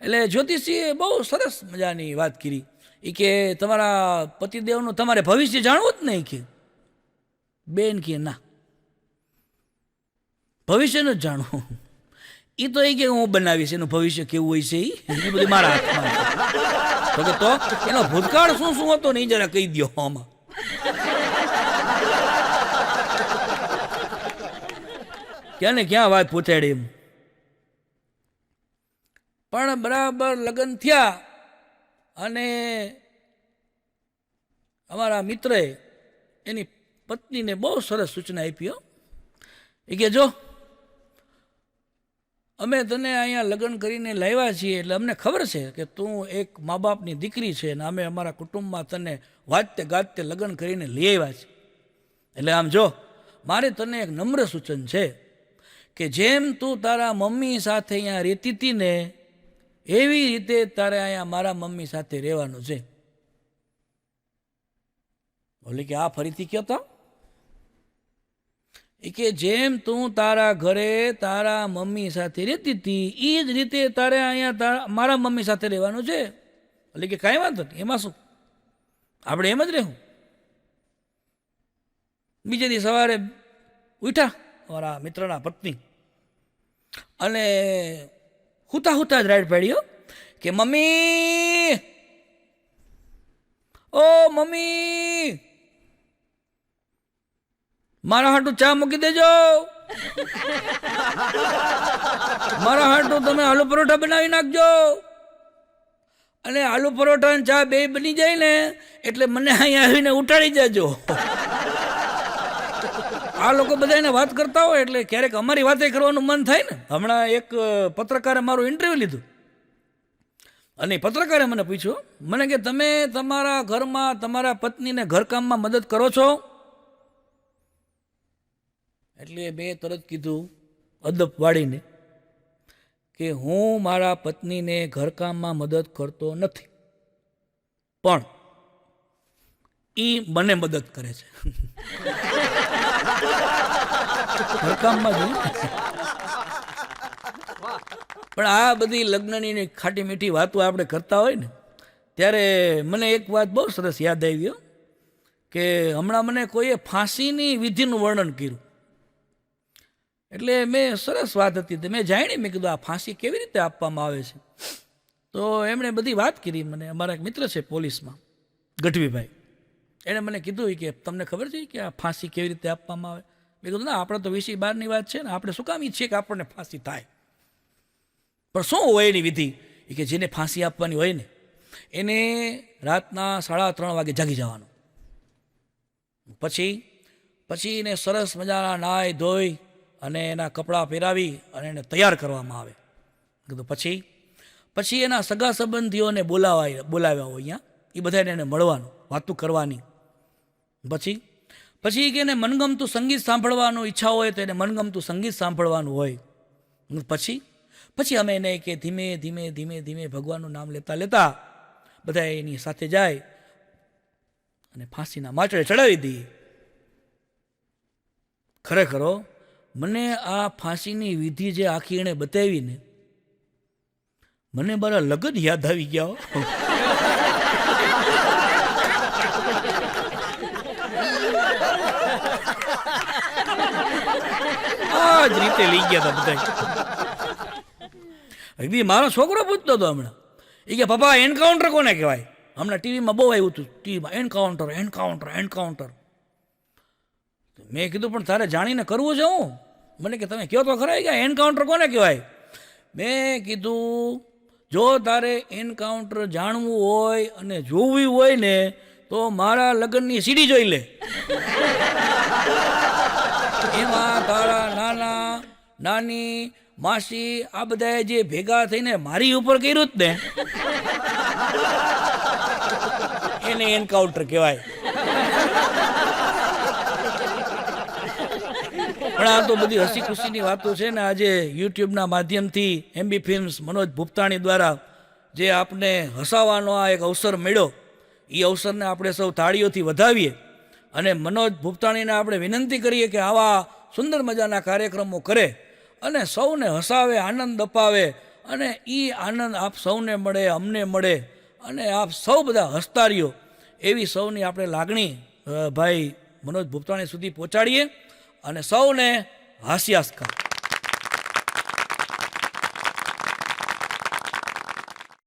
એટલે જ્યોતિષીએ બહુ સરસ મજાની વાત કરી. એ કે તમારા પતિદેવનું તમારે ભવિષ્ય જાણવું જ નહીં? કે બેન કે ના, ભવિષ્યનું જ જાણવું. એ તો એ કે હું બનાવીશ, એનું ભવિષ્ય કેવું હોય છે એ બધું મારા હાથમાં. તો એનો ભૂતકાળ શું શું હતો ને એ જરા કહી દો આમાં. ક્યાં ને ક્યાં વાત પહોંચાડી એમ. પણ બરાબર લગ્ન થયા અને અમારા મિત્રએ એની પત્નીને બહુ સરસ સૂચના આપી. એ કે જો અમે તને અહીંયા લગ્ન કરીને લાવ્યા છીએ એટલે અમને ખબર છે કે તું એક મા બાપની દીકરી છે ને અમે અમારા કુટુંબમાં તને વાજતે ગાજતે લગ્ન કરીને લઈ આવ્યા છીએ. એટલે આમ જો મારે તને એક નમ્ર સૂચન છે કે જેમ તું તારા મમ્મી સાથે અહીંયા રહેતી હતી ને એવી રીતે તારે અહીંયા મારા મમ્મી સાથે રહેવાનું છે. બોલે કે આ ફરીથી કહો તો. એ કે જેમ તું તારા ઘરે તારા મમ્મી સાથે રહેતી હતી એ જ રીતે તારે અહીંયા મારા મમ્મી સાથે રહેવાનું છે. એટલે કે કાંઈ વાંધો નહીં, એમાં શું, આપણે એમ જ રહેવું. બીજે દી સવારે ઉઠ્યા અમારા મિત્રના પત્ની અને હુતા હુતા જ રાઈડ પાડ્યો કે મમ્મી, ઓ મમ્મી, મારા હાટું ચા મૂકી દેજો. મારા હાટું તમે આલુ પરોઠા બનાવી નાખજો. અને આલુ પરોઠા અને ચા બે બની જાય ને એટલે મને અહીંયા આવીને ઉઠાડી જજો. આ લોકો બધા એને વાત કરતા હોય એટલે ક્યારેક અમારી વાતે કરવાનું મન થાય ને. હમણાં એક પત્રકારે મારું ઇન્ટરવ્યૂ લીધું અને પત્રકારે મને પૂછ્યું, મને કે તમે તમારા ઘરમાં તમારા પત્નીને ઘરકામમાં મદદ કરો છો? એટલે મેં તરત કીધું અદબ વાળીને કે હું મારા પત્નીને ઘરકામમાં મદદ કરતો નથી, પણ એ મને મદદ કરે છે. ઘરકામમાં જ. પણ આ બધી લગ્નની ખાટી મીઠી વાતો આપણે કરતા હોય ને ત્યારે મને એક વાત બહુ સરસ યાદ આવી કે હમણાં મને કોઈએ ફાંસીની વિધિનું વર્ણન કર્યું. એટલે મેં સરસ વાત હતી મેં જાણી, મેં કીધું આ ફાંસી કેવી રીતે આપવામાં આવે છે? તો એમણે બધી વાત કરી મને. અમારા એક મિત્ર છે પોલીસમાં, ગઢવીભાઈ, એણે મને કીધું કે તમને ખબર છે કે આ ફાંસી કેવી રીતે આપવામાં આવે? મેં કીધું ના, આપણે તો 20-12ની વાત છે ને, આપણે શું કામ ઈચ્છીએ કે આપણને ફાંસી થાય? પણ શું હોય એની વિધિ? એ કે જેને ફાંસી આપવાની હોય ને એને રાતના 3:30 વાગે જાગી જવાનું. પછી એને સરસ મજાના નાહી ધોઈ અને એના કપડાં પહેરાવી અને એને તૈયાર કરવામાં આવે. કીધું પછી એના સગા સંબંધીઓને બોલાવ્યા હોય અહીંયા, એ બધાને એને મળવાનું, વાતું કરવાની. પછી કે એને મનગમતું સંગીત સાંભળવાનું ઈચ્છા હોય તો એને મનગમતું સંગીત સાંભળવાનું હોય. પછી અમે એને કે ધીમે ધીમે ધીમે ધીમે ભગવાનનું નામ લેતા લેતા બધા એની સાથે જાય અને ફાંસીના માચડે ચડાવી દઈએ. ખરેખર મને આ ફાંસીની વિધિ જે આખી એણે બતાવીને મને મારા લગ્ન યાદ આવી ગયા. આ જ રીતે લઈ ગયા હતા બધા. મારો છોકરો પૂછતો હતો હમણાં, એ કે પપ્પા એન્કાઉન્ટર કોને કહેવાય? હમણાં ટીવીમાં બહુ આવ્યું હતું, ટીવીમાં એન્કાઉન્ટર એન્કાઉન્ટર એન્કાઉન્ટર. મેં કીધું પણ તારે જાણીને કરવું છે હું? મને કે તમે કહો તો ખરા કે એન્કાઉન્ટર કોને કહેવાય? મેં કીધું જો તારે એન્કાઉન્ટર જાણવું હોય અને જોવું હોય ને તો મારા લગ્નની સીડી જોઈ લે. એમાં તારા નાના નાની માસી આ બધાએ જે ભેગા થઈને મારી ઉપર કર્યું જ ને એને એન્કાઉન્ટર કહેવાય. પણ આ તો બધી હસી ખુશીની વાતો છે ને. આજે યુટ્યુબના માધ્યમથી MB ફિલ્મ્સ મનોજ ભૂપતાણી દ્વારા જે આપને હસાવવાનો આ એક અવસર મળ્યો, એ અવસરને આપણે સૌ તાળીઓથી વધાવીએ અને મનોજ ભૂપતાણીને આપણે વિનંતી કરીએ કે આવા સુંદર મજાના કાર્યક્રમો કરે અને સૌને હસાવે, આનંદ અપાવે અને એ આનંદ આપ સૌને મળે, અમને મળે અને આપ સૌ બધા હસતા રહ્યો એવી સૌની આપણે લાગણી ભાઈ મનોજ ભૂપતાણી સુધી પહોંચાડીએ અને સૌને હાસ્યાસ્કાર.